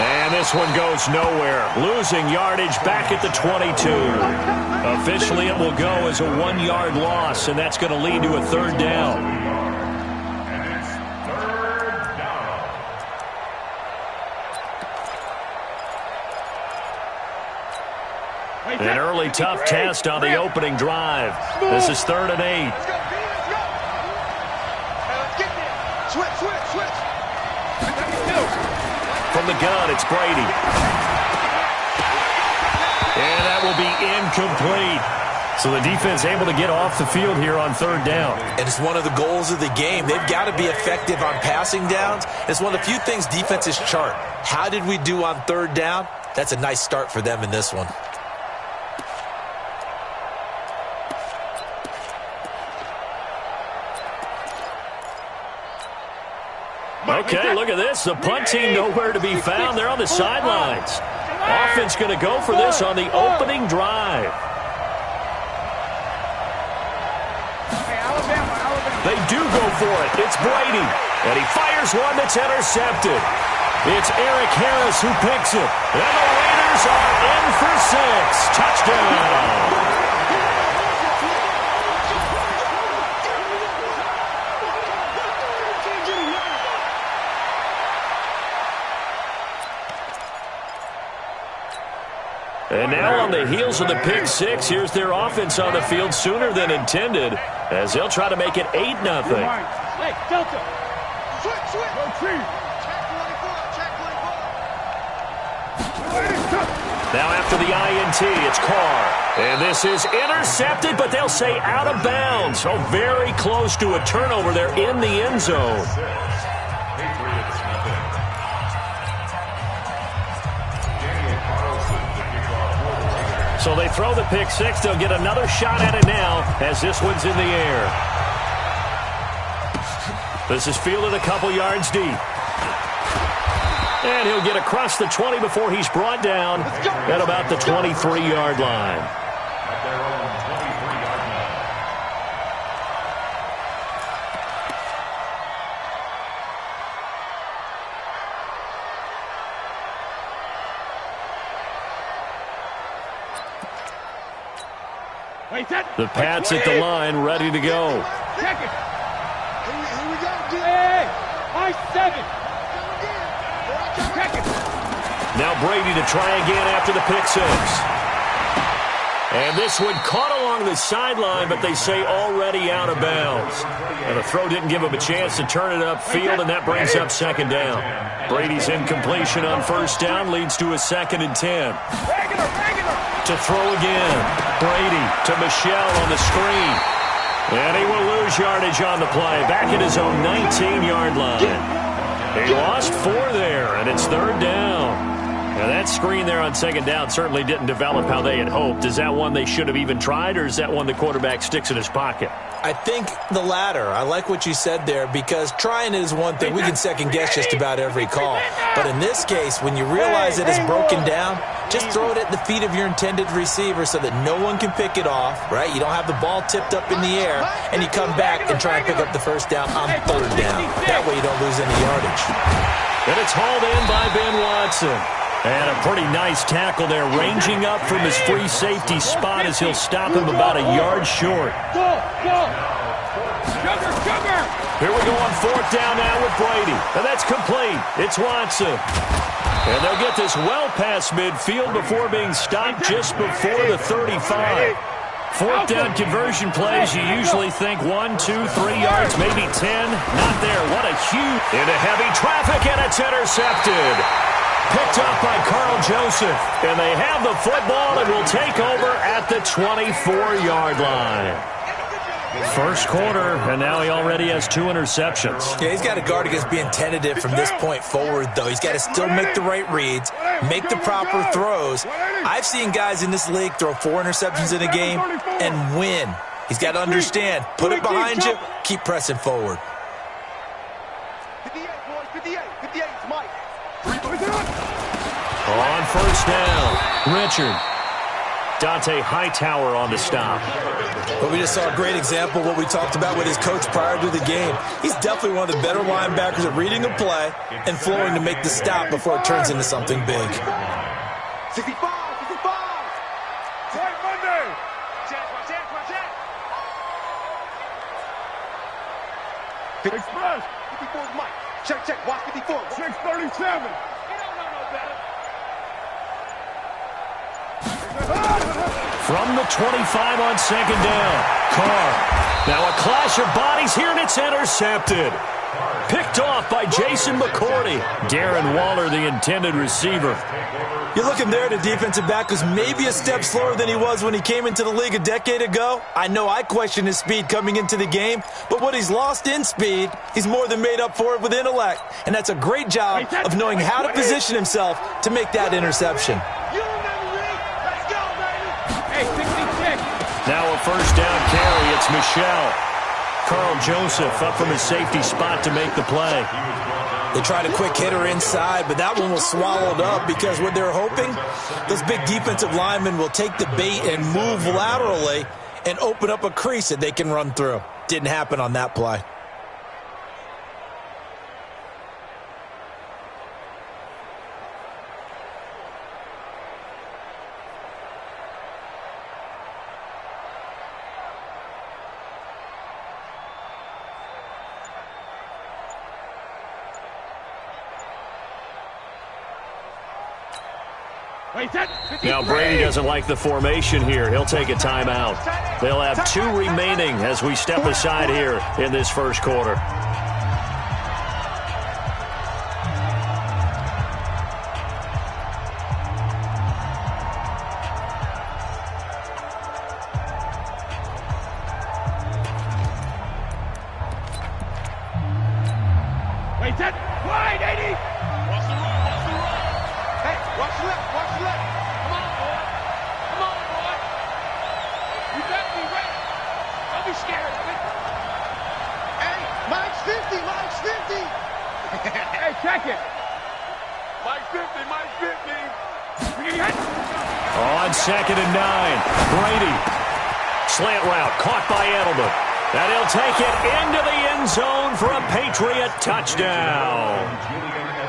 S5: And this one goes nowhere. Losing yardage back at the 22. Officially, it will go as a 1-yard loss, and that's going to lead to a 3rd down. An early tough test on the opening drive. This is 3rd and 8.
S4: Let's get there. Switch.
S5: From the gun, it's Brady. And that will be incomplete. So the defense able to get off the field here on 3rd down.
S3: And it's one of the goals of the game. They've got to be effective on passing downs. It's one of the few things defenses chart. How did we do on 3rd down? That's a nice start for them in this one.
S5: Okay, look at this. The punt team nowhere to be found. They're on the sidelines. Offense going to go for this on the opening drive. They do go for it. It's Brady. And he fires one that's intercepted. It's Eric Harris who picks it. And the Raiders are in for 6. Touchdown. And now on the heels of the pick 6, here's their offense on the field sooner than intended as they'll try to make it 8-0.
S4: Hey, Delta. Switch.
S5: Now after the INT, it's Carr. And this is intercepted, but they'll say out of bounds. Oh, very close to a turnover there in the end zone. So they throw the pick 6. They'll get another shot at it now as this one's in the air. This is fielded a couple yards deep. And he'll get across the 20 before he's brought down at about the 23-yard line.
S2: At their own 23-yard line.
S5: The Pats at the line, ready to go.
S4: Check it. Here we go. Hey, I-7. Check it.
S5: Now Brady to try again after the pick 6. And this one caught along the sideline, but they say already out of bounds. And the throw didn't give him a chance to turn it upfield, and that brings up 2nd down. Brady's incompletion on 1st down leads to a 2nd and 10. To throw again. Brady to Michel on the screen. And he will lose yardage on the play. Back at his own 19-yard line. He lost 4 there, and it's 3rd down. Now, that screen there on second down certainly didn't develop how they had hoped. Is that one they should have even tried, or is that one the quarterback sticks in his pocket?
S3: I think the latter. I like what you said there, because trying it is one thing. We can second-guess just about every call. But in this case, when you realize it is broken down, just throw it at the feet of your intended receiver so that no one can pick it off, right? You don't have the ball tipped up in the air, and you come back and try and pick up the first down on third down. That way you don't lose any yardage.
S5: And it's hauled in by Ben Watson. And a pretty nice tackle there, ranging up from his free safety spot as he'll stop him about a yard short. Here we go on fourth down now with Brady. And that's complete. It's Watson. And they'll get this well past midfield before being stopped just before the 35. Fourth down conversion plays, you usually think 1, 2, 3 yards, maybe 10. Not there. What a huge... Into heavy traffic, and it's intercepted. Picked up by Carl Joseph. And they have the football and will take over at the 24-yard line. First quarter, and now he already has 2 interceptions.
S3: Yeah, he's got to guard against being tentative from this point forward, though. He's got to still make the right reads, make the proper throws. I've seen guys in this league throw 4 interceptions in a game and win. He's got to understand, put it behind you, keep pressing forward.
S4: 58, boys, 58, 58, it's Mike.
S5: On first down, Richard. Dante Hightower on the stop.
S3: But we just saw a great example of what we talked about with his coach prior to the game. He's definitely one of the better linebackers at reading a play and flowing to make the stop before it turns into something big.
S4: 65, 65. White Monday. Check, watch that. Express. 54 is Mike. Check, watch 54. 637.
S5: From the 25 on second down, Carr. Now a clash of bodies here, and it's intercepted. Picked off by Jason McCourty. Darren Waller, the intended receiver.
S3: You're looking there at a defensive back who's maybe a step slower than he was when he came into the league a decade ago. I know I questioned his speed coming into the game, but what he's lost in speed, he's more than made up for it with intellect. And that's a great job of knowing how to position himself to make that interception.
S5: Now a first down carry. It's Michelle. Carl Joseph up from his safety spot to make the play.
S3: They tried a quick hitter inside, but that one was swallowed up because what they're hoping, those big defensive linemen will take the bait and move laterally and open up a crease that they can run through. Didn't happen on that play.
S5: Now Brady doesn't like the formation here. He'll take a timeout. They'll have 2 remaining as we step aside here in this first quarter.
S4: Wait, that wide, 80. Watch the road. Hey, watch the left. Come on, boy. You better be ready. Don't be scared of it. Hey, Mike's 50. Hey, check it. Mike's 50.
S5: On second and 9, Brady. Slant route caught by Edelman. And he'll take it into the end zone for a Patriot touchdown.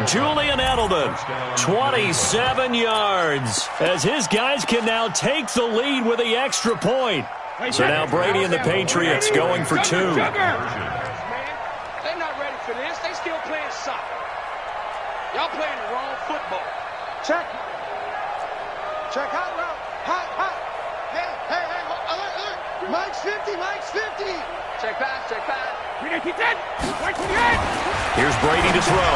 S5: Julian Edelman, 27 yards, as his guys can now take the lead with the extra point. So now Brady and the Patriots going for 2.
S4: They're not ready for this. They still playing soccer. Y'all playing the wrong football. Check, hot route. Hot. Hey, alert. Mike's 50. Check pass.
S5: Here's Brady to throw.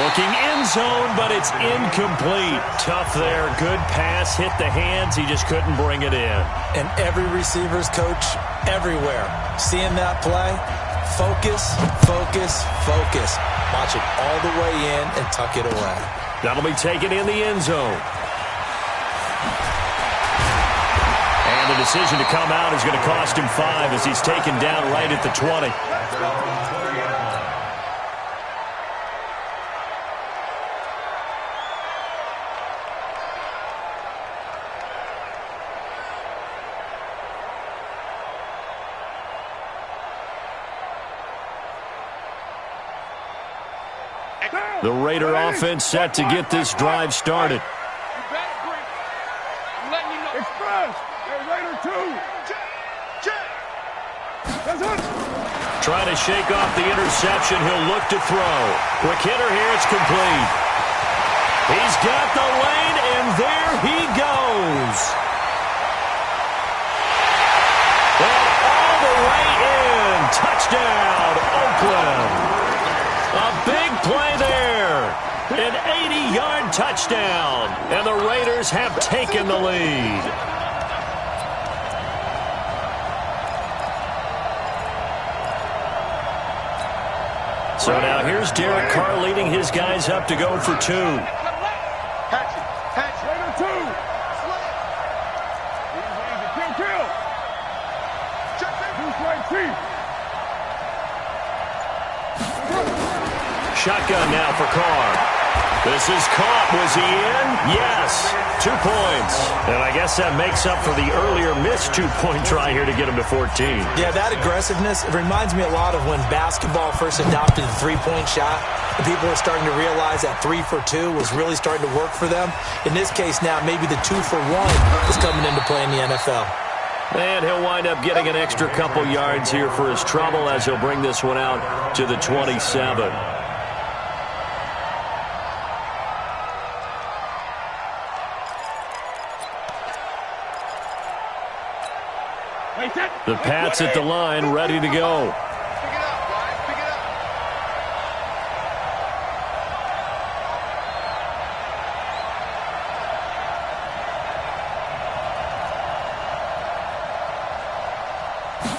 S5: Looking end zone, but it's incomplete. Tough there. Good pass. Hit the hands. He just couldn't bring it in.
S3: And every receiver's coach everywhere, seeing that play, focus. Watch it all the way in and tuck it away.
S5: That'll be taken in the end zone. And the decision to come out is going to cost him 5 as he's taken down right at the 20. The Raider offense set to get this drive started.
S4: Express! Hey, Raider 2!
S5: Trying to shake off the interception. He'll look to throw. Quick hitter here. It's complete. He's got the lane, and there he goes. And all the way in. Touchdown, Oakland. A big play there. An 80-yard touchdown. And the Raiders have taken the lead. So now here's Derek Carr leading his guys up to go for 2.
S4: Raider 2! Easy, kill! Who's right feet?
S5: Shotgun now for Carr. This is caught. Was he in? Yes. 2 points. And I guess that makes up for the earlier missed 2-point try here to get him to 14.
S3: Yeah, that aggressiveness, it reminds me a lot of when basketball first adopted the 3-point shot. And people were starting to realize that 3 for 2 was really starting to work for them. In this case now, maybe the 2 for 1 is coming into play in the NFL.
S5: And he'll wind up getting an extra couple yards here for his trouble as he'll bring this one out to the 27. The Pats at the line, ready to go.
S4: Pick it up, guys. Pick it up.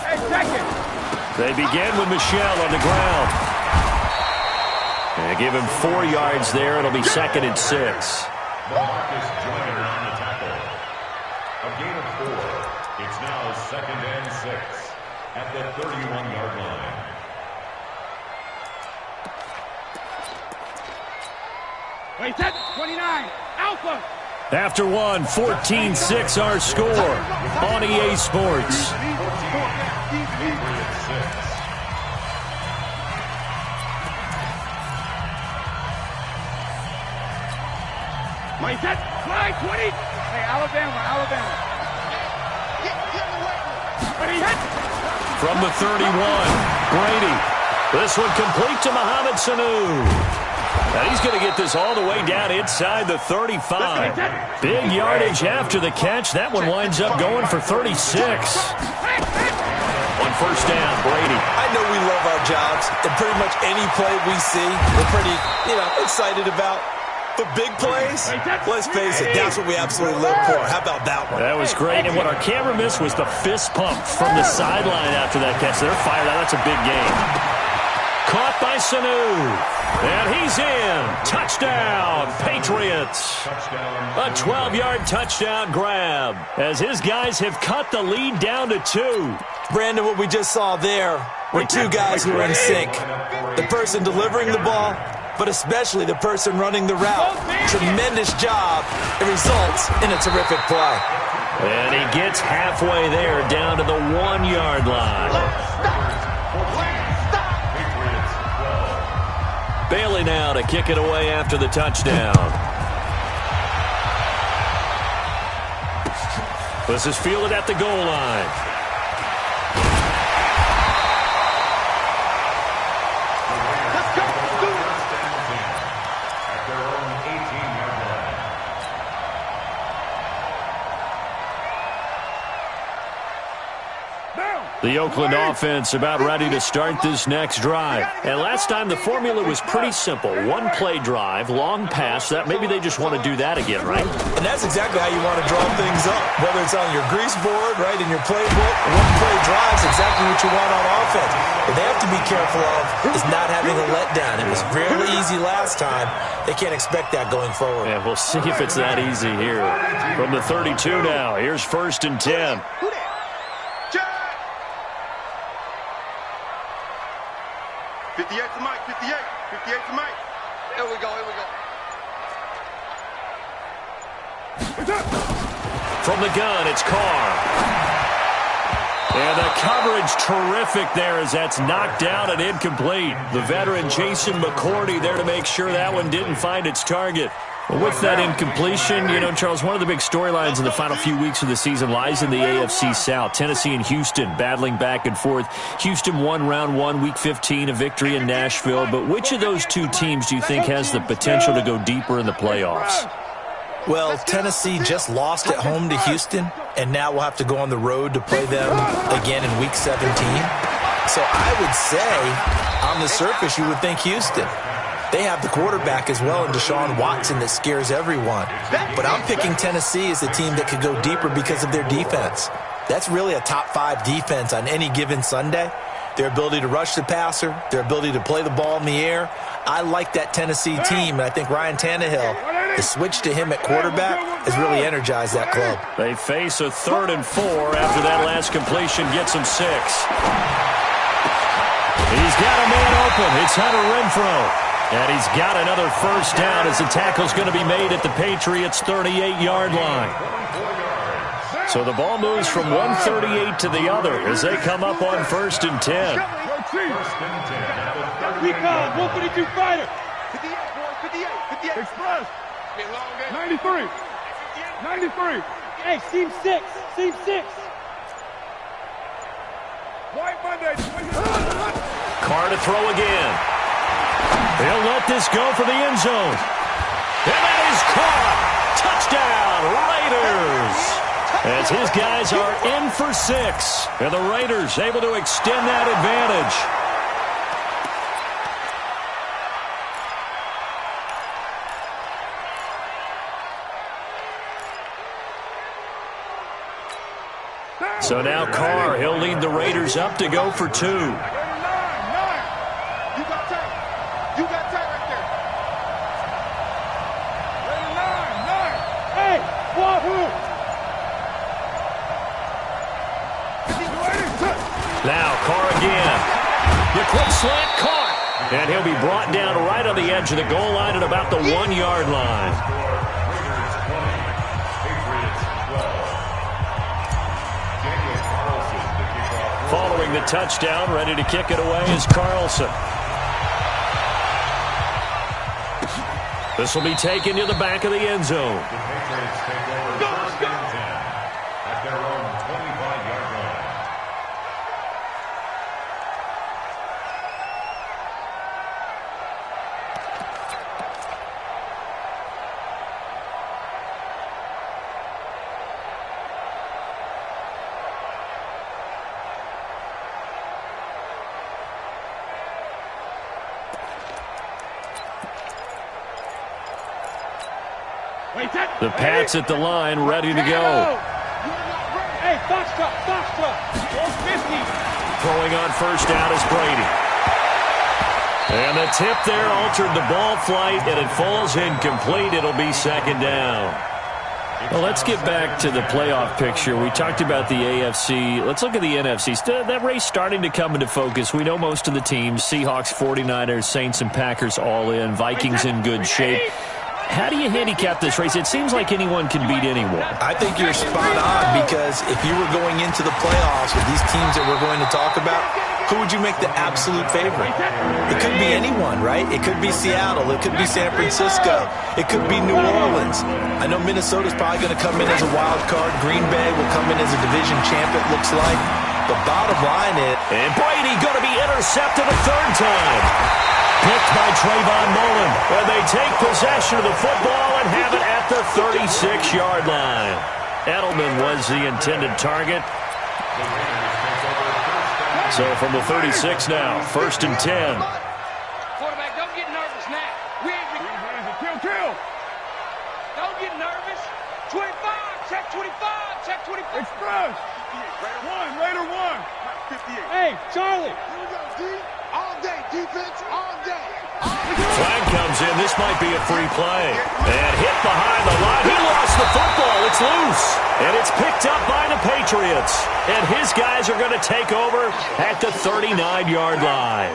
S4: Hey, second.
S5: They begin with Michel on the ground. And give him 4 yards there. It'll be 2nd and 6.
S2: Marcus Joyner on the tackle. A gain of 4. It's now 2nd and 6 at the 31-yard line.
S4: Wait, set. 29. Alpha.
S5: After one, 14-6 our score on EA Sports.
S4: Wait, set. Fly, 20. Hey, Alabama.
S5: From the 31, Brady. This one complete to Mohamed Sanu. And he's going to get this all the way down inside the 35. Big yardage after the catch. That one winds up going for 36. On first down, Brady.
S3: I know we love our jobs, and pretty much any play we see, we're pretty, excited about. But big plays, let's face it, that's what we absolutely live for. How about that one?
S5: That was great. And what our camera missed was the fist pump from the sideline after that catch. They're fired out. That's a big game. Caught by Sanu. And he's in. Touchdown, Patriots. A 12-yard touchdown grab as his guys have cut the lead down to 2.
S3: Brandon, what we just saw there were 2 guys who were in sync. The person delivering the ball, but especially the person running the route. Tremendous job. It results in a terrific play.
S5: And he gets halfway there down to the 1-yard line. Bailey now to kick it away after the touchdown. This is fielded at the goal line. The The Oakland offense about ready to start this next drive. And last time the formula was pretty simple. One play drive, long pass. That maybe they just want to do that again, right?
S3: And that's exactly how you want to draw things up. Whether it's on your grease board, right, in your playbook, one play drive is exactly what you want on offense. What they have to be careful of is not having a letdown. It was fairly easy last time. They can't expect that going forward.
S5: Yeah, we'll see if it's that easy here. From the 32 now, here's 1st and 10.
S4: 58 to Mike, 58. 58 to Mike. Here we go, here we go.
S5: From the gun, it's Carr. And the coverage terrific there as that's knocked down and incomplete. The veteran Jason McCourty there to make sure that one didn't find its target. Well, with that incompletion, you know, Charles, one of the big storylines in the final few weeks of the season lies in the AFC South. Tennessee and Houston battling back and forth. Houston won round 1, week 15, a victory in Nashville. But which of those two teams do you think has the potential to go deeper in the playoffs?
S3: Well, Tennessee just lost at home to Houston, and now we'll have to go on the road to play them again in week 17. So I would say, on the surface, you would think Houston. They have the quarterback as well in Deshaun Watson that scares everyone. But I'm picking Tennessee as a team that could go deeper because of their defense. That's really a top 5 defense on any given Sunday. Their ability to rush the passer, their ability to play the ball in the air. I like that Tennessee team, and I think Ryan Tannehill, the switch to him at quarterback, has really energized that club.
S5: They face a 3rd and 4 after that last completion gets them 6. He's got a man open. It's Hunter Renfrow. And he's got another 1st down as the tackle's going to be made at the Patriots' 38-yard line. So the ball moves from one 38 to the other as they come up on 1st and 10.
S4: Recon, 152 fighter. 58, boys, 58, 58. Express. 93. 93. Hey, seam 6. Seam 6. White Monday.
S5: Carr to throw again. They'll let this go for the end zone. And that is caught. Touchdown, Raiders. As his guys are in for 6. And the Raiders able to extend that advantage. So now Carr, he'll lead the Raiders up to go for 2. Now Carr again. The quick slant caught. And he'll be brought down right on the edge of the goal line at about the 1-yard line. Following the touchdown, ready to kick it away is Carlson. This will be taken to the back of the end zone.
S2: The Patriots take over 1st and 10 at their own 25-yard line.
S5: The Pats at the line, ready to go.
S4: Hey, Foxtrot, Foxtrot. 50.
S5: Throwing on 1st down is Brady. And the tip there altered the ball flight, and it falls incomplete. It'll be 2nd down. Well, let's get back to the playoff picture. We talked about the AFC. Let's look at the NFC. That race starting to come into focus. We know most of the teams, Seahawks, 49ers, Saints, and Packers all in. Vikings in good shape. How do you handicap this race? It seems like anyone can beat anyone.
S3: I think you're spot on, because if you were going into the playoffs with these teams that we're going to talk about, who would you make the absolute favorite? It could be anyone, right? It could be Seattle. It could be San Francisco. It could be New Orleans. I know Minnesota's probably going to come in as a wild card. Green Bay will come in as a division champ, it looks like. The bottom line is...
S5: And Brady going to be intercepted a 3rd time. Picked by Trayvon Mullen. And they take possession of the football and have it at the 36-yard line. Edelman was the intended target.
S2: The Raiders take over 1st
S5: So from the 36 now, 1st and 10.
S4: Quarterback, don't get nervous now. We ain't been... Kill. Don't get nervous. 25, check 25, check 25. Express. Raider 1. 58. Hey, Charlie. Here we go, D. All day, defense, all day.
S5: Flag comes in. This might be a free play. And hit behind the line. He lost the football. It's loose. And it's picked up by the Patriots. And his guys are going to take over at the 39-yard line.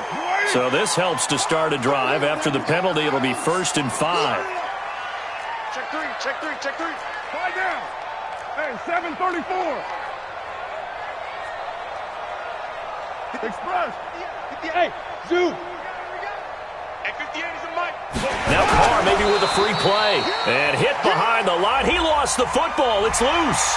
S5: So this helps to start a drive. After the penalty, it'll be 1st and 5.
S4: Check three. Five down. Hey, 7:34. Express. Hey, zoom. At 58 is a mic.
S5: Now Carr maybe with a free play. And hit behind the line. He lost the football. It's loose.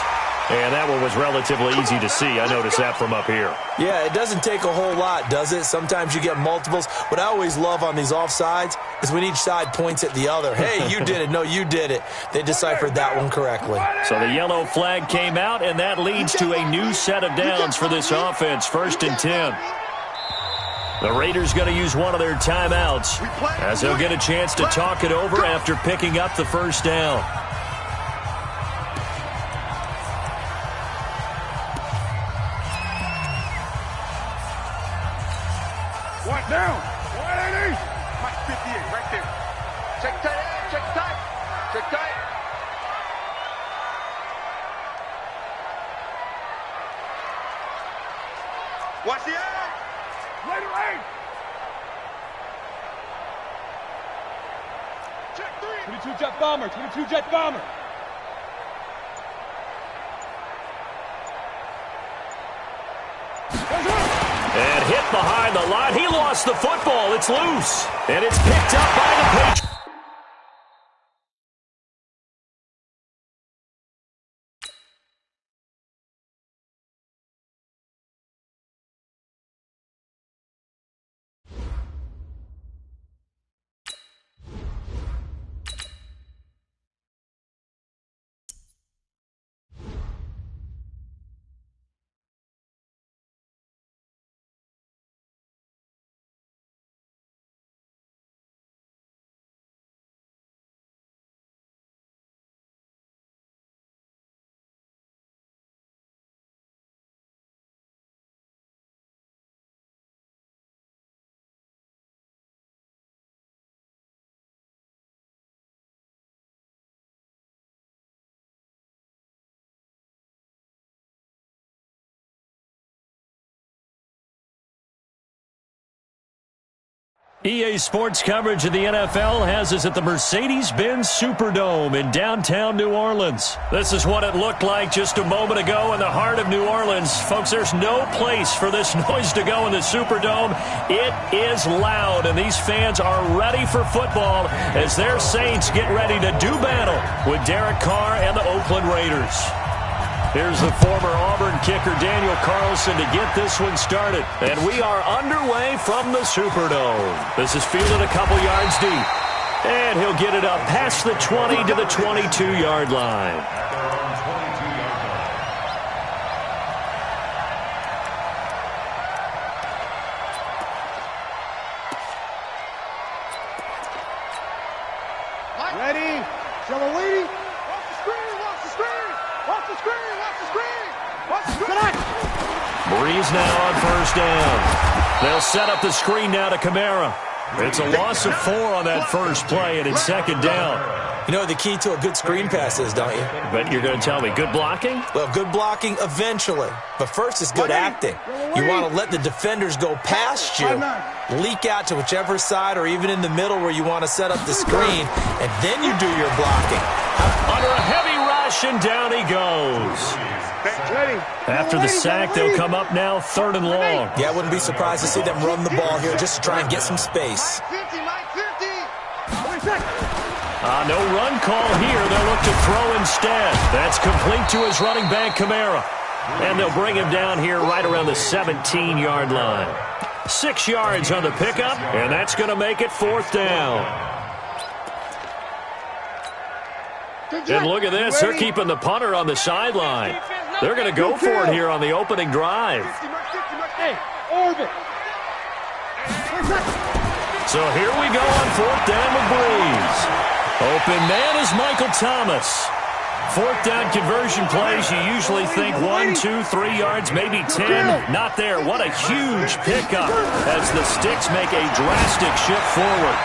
S5: And that one was relatively easy to see. I noticed that from up here.
S3: Yeah, it doesn't take a whole lot, does it? Sometimes you get multiples. What I always love on these offsides is when each side points at the other. Hey, you did it. No, you did it. They deciphered that one correctly.
S5: So the yellow flag came out, and that leads to a new set of downs for this offense. 1st and 10. The Raiders going to use one of their timeouts as they'll get a chance to talk it over after picking up the 1st down.
S4: What down? 180. Mike 58 right there. Check tight. Watch the eye. Raider 8. Check 3. 22 jet bomber.
S5: And hit behind the line. He lost the football. It's loose. And it's picked up by the Patriots. EA Sports coverage of the NFL has us at the Mercedes-Benz Superdome in downtown New Orleans. This is what it looked like just a moment ago in the heart of New Orleans. Folks, there's no place for this noise to go in the Superdome. It is loud, and these fans are ready for football as their Saints get ready to do battle with Derek Carr and the Oakland Raiders. Here's the former Auburn kicker, Daniel Carlson, to get this one started. And we are underway from the Superdome. This is fielded a couple yards deep. And he'll get it up past the 20 to the 22-yard line.
S4: Ready? Shalawiti. Watch the screen. Watch the screen. Watch the screen. Watch the screen. Watch the screen.
S5: Breeze now on 1st down. They'll set up the screen now to Kamara. It's a loss of 4 on that first play, and it's 2nd down.
S3: You know what the key to a good screen pass is, don't you?
S5: But you're going to tell me, good blocking?
S3: Well, good blocking eventually. But first is good acting. You want to let the defenders go past you, leak out to whichever side or even in the middle where you want to set up the screen, and then you do your blocking.
S5: Under a heavy rush, and down he goes. After the sack, they'll come up now 3rd and long.
S3: Yeah, I wouldn't be surprised to see them run the ball here just to try and get some space.
S5: No run call here. They'll look to throw instead. That's complete to his running back, Kamara. And they'll bring him down here right around the 17-yard line. 6 yards on the pickup, and that's going to make it 4th down. And look at this. They're keeping the punter on the sideline. They're going to go for it here on the opening drive.
S4: Hey, Orbit.
S5: So here we go on 4th down with Breeze. Open man is Michael Thomas. 4th down conversion plays, you usually think 1, 2, 3 yards, maybe 10. Not there. What a huge pickup as the Sticks make a drastic shift forward.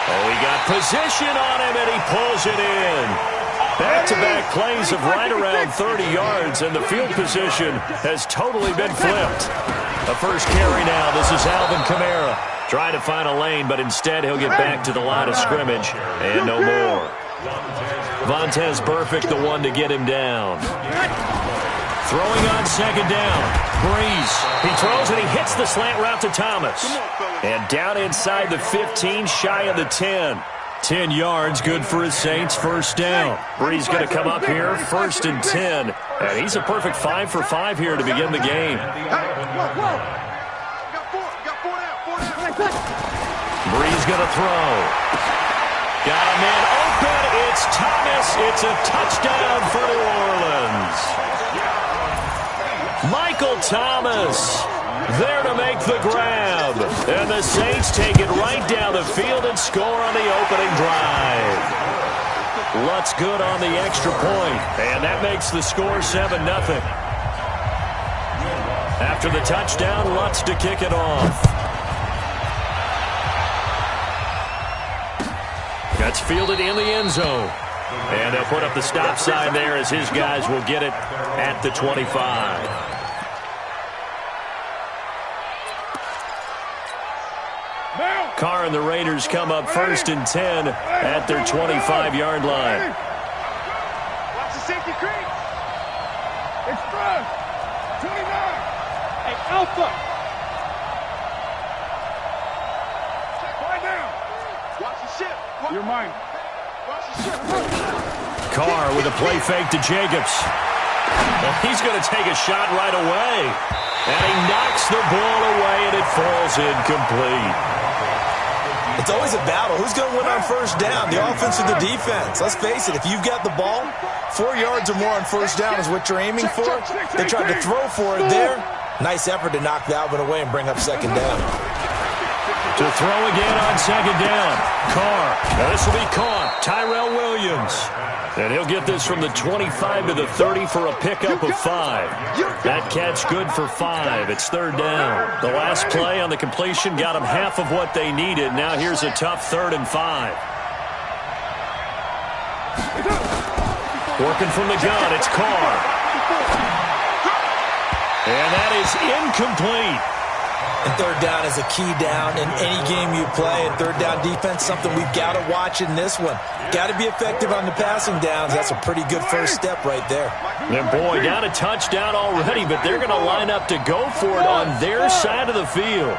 S5: Oh, he got position on him, and he pulls it in. Back-to-back plays of right around 30 yards, and the field position has totally been flipped. The first carry now. This is Alvin Kamara. Trying to find a lane, but instead he'll get back to the line of scrimmage, and no more. Vontez Burfict, the one to get him down. Throwing on 2nd down. Breeze. He throws and he hits the slant route to Thomas. And down inside the 15, shy of the 10. 10 yards, good for his Saints, 1st down. Breeze going to come up here, 1st and 10. And he's a perfect 5 for 5 here to begin the game. Breeze going to throw. Got a man open. It's Thomas. It's a touchdown for New Orleans. Michael Thomas there to make the grab. And the Saints take it right down the field and score on the opening drive. Lutz good on the extra point. And that makes the score 7-0. After the touchdown, Lutz to kick it off. That's fielded in the end zone. And they'll put up the stop sign there as his guys will get it at the 25. Carr and the Raiders come up 1st and 10 at their 25-yard line.
S4: Watch the safety creep. It's first. 29. Hey, Alpha. Quiet down. Watch the ship. You're mine. Watch the ship.
S5: Carr with a play fake to Jacobs. Well, he's going to take a shot right away. And he knocks the ball away, and it falls incomplete.
S3: It's always a battle. Who's going to win on 1st down, the offense or the defense? Let's face it, if you've got the ball, 4 yards or more on 1st down is what you're aiming for. They tried to throw for it there. Nice effort to knock Alvin away and bring up 2nd down.
S5: To throw again on 2nd down. Carr. Now this will be caught. Tyrell Williams. And he'll get this from the 25 to the 30 for a pickup of 5. That catch good for 5. It's 3rd down. The last play on the completion got them half of what they needed. Now here's a tough 3rd and 5. Working from the gun, it's Carr. And that is incomplete.
S3: And 3rd down is a key down in any game you play. And 3rd down defense, something we've got to watch in this one. Got to be effective on the passing downs. That's a pretty good first step right there.
S5: And boy, got a touchdown already, but they're going to line up to go for it on their side of the field.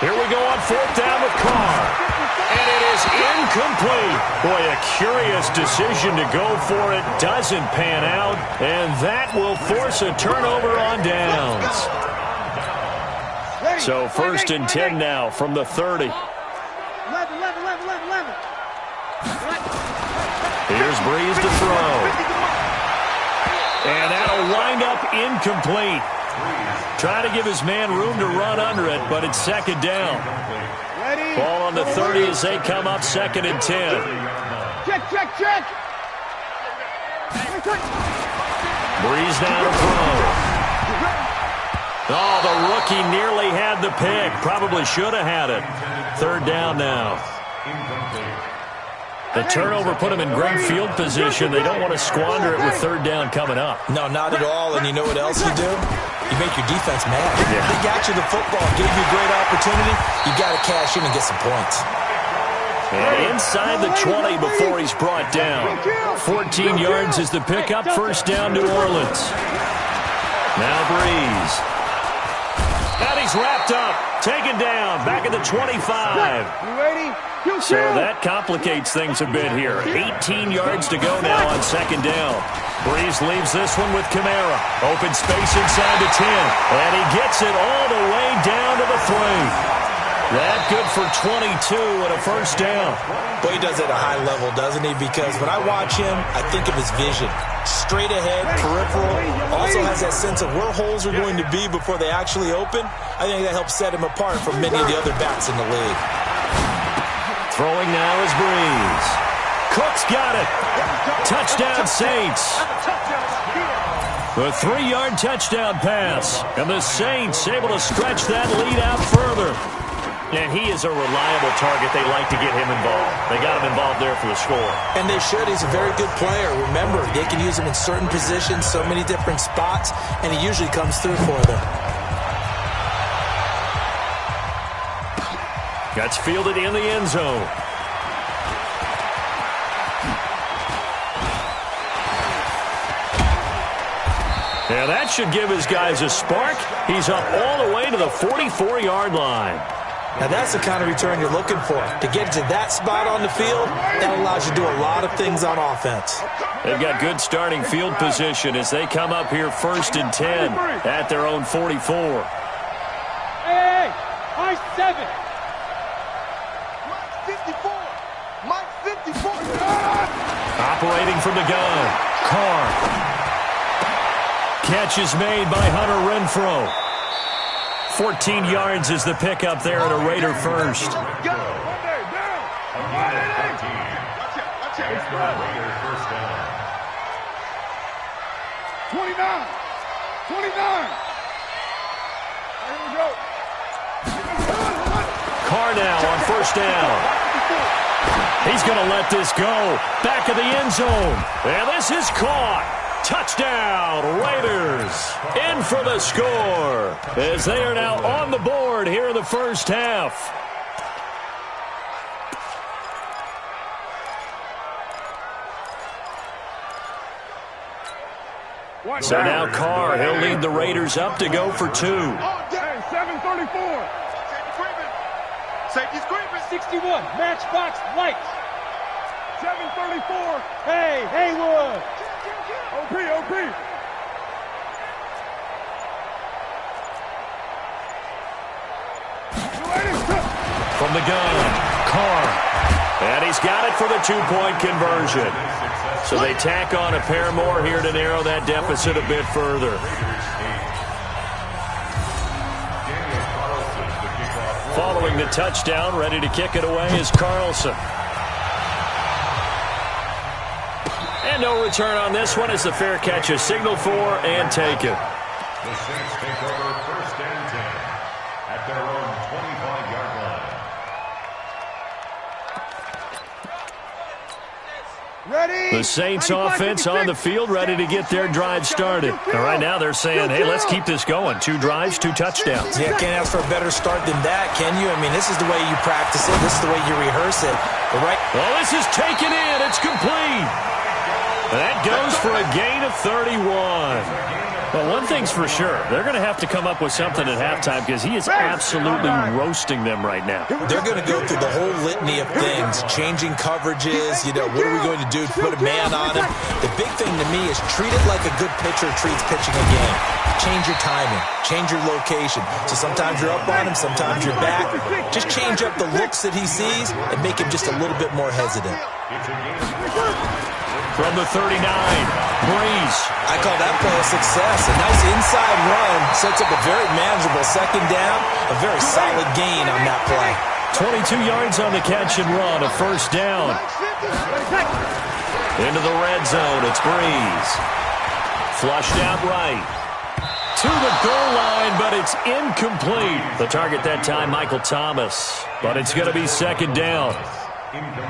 S5: Here we go on 4th down with Carr. And it is incomplete. Boy, a curious decision to go for it. Doesn't pan out. And that will force a turnover on downs. So 1st and 10 now from the 30.
S4: 11.
S5: Here's Breeze to throw. And that'll wind up incomplete. Trying to give his man room to run under it, but it's 2nd down. Ball on the 30 as they come up 2nd and 10.
S4: Check.
S5: Breeze now to throw. Oh, the rookie nearly had the pick. Probably should have had it. 3rd down now. The turnover put them in great field position. They don't want to squander it with 3rd down coming up.
S3: No, not at all. And you know what else you do? You make your defense mad.
S5: Yeah.
S3: They got you the football, gave you a great opportunity. You got to cash in and get some points.
S5: And inside the 20 before he's brought down. 14 yards is the pickup. 1st down, New Orleans. Now Breeze. And he's wrapped up. Taken down. Back at the 25.
S4: You ready?
S5: So that complicates things a bit here. 18 yards to go now on 2nd down. Breeze leaves this one with Kamara. Open space inside the 10. And he gets it all the way down to the 3. That good for 22 and a first down.
S3: Boy, he does it at a high level, doesn't he? Because when I watch him, I think of his vision. Straight ahead, peripheral. Also has that sense of where holes are going to be before they actually open. I think that helps set him apart from many of the other backs in the league.
S5: Throwing now is Breeze. Cook's got it. Touchdown, Saints. The 3-yard touchdown pass. And the Saints able to stretch that lead out further. And he is a reliable target. They like to get him involved. They got him involved there for the score.
S3: And they should. He's a very good player. Remember, they can use him in certain positions, so many different spots, and he usually comes through for them.
S5: That's fielded in the end zone. Yeah, that should give his guys a spark. He's up all the way to the 44-yard line.
S3: Now, that's the kind of return you're looking for. To get to that spot on the field, that allows you to do a lot of things on offense.
S5: They've got good starting field position as they come up here 1st and 10 at their own 44.
S4: Hey, high 7. Mike 54.
S5: Operating from the gun, Carr. Catch is made by Hunter Renfrow. 14 yards is the pickup there at a Raider first.
S2: 29.
S4: Here we go.
S5: Carr now on first down. He's going to let this go. Back of the end zone. And this is caught. Touchdown, Raiders. In for the score as they are now on the board here in the first half. So now Carr, he'll lead the Raiders up to go for 2.
S4: Hey, 734. Safety's creeping. 61. Matchbox light. 734. Hey, Haywood. OP.
S5: From the gun, Carr. And he's got it for the 2-point conversion. So they tack on a pair more here to narrow that deficit a bit further. Following the touchdown, ready to kick it away is Carlson. And no return on this one as the fair catch is signaled for and taken.
S2: The Saints take over 1st and 10 at their own 25-yard line.
S4: Ready.
S5: The Saints offense on the field, ready to get their drive started. And right now they're saying, hey, let's keep this going. 2 drives, 2 touchdowns.
S3: Yeah, can't ask for a better start than that, can you? I mean, this is the way you practice it. This is the way you rehearse it. But
S5: Well, this is taken in. It's complete. That goes for a gain of 31. Well, one thing's for sure. They're going to have to come up with something at halftime because he is absolutely roasting them right now.
S3: they're going to go through the whole litany of things, changing coverages, what are we going to do to put a man on him? The big thing to me is treat it like a good pitcher treats pitching a game. Change your timing, change your location. So sometimes you're up on him, sometimes you're back. Just change up the looks that he sees and make him just a little bit more hesitant.
S5: From the 39, Breeze.
S3: I call that play a success. A nice inside run sets up a very manageable second down, a very solid gain on that play.
S5: 22 yards on the catch and run, a first down. Into the red zone, it's Breeze. Flushed out right. To the goal line, but it's incomplete. The target that time, Michael Thomas. But it's going to be second down.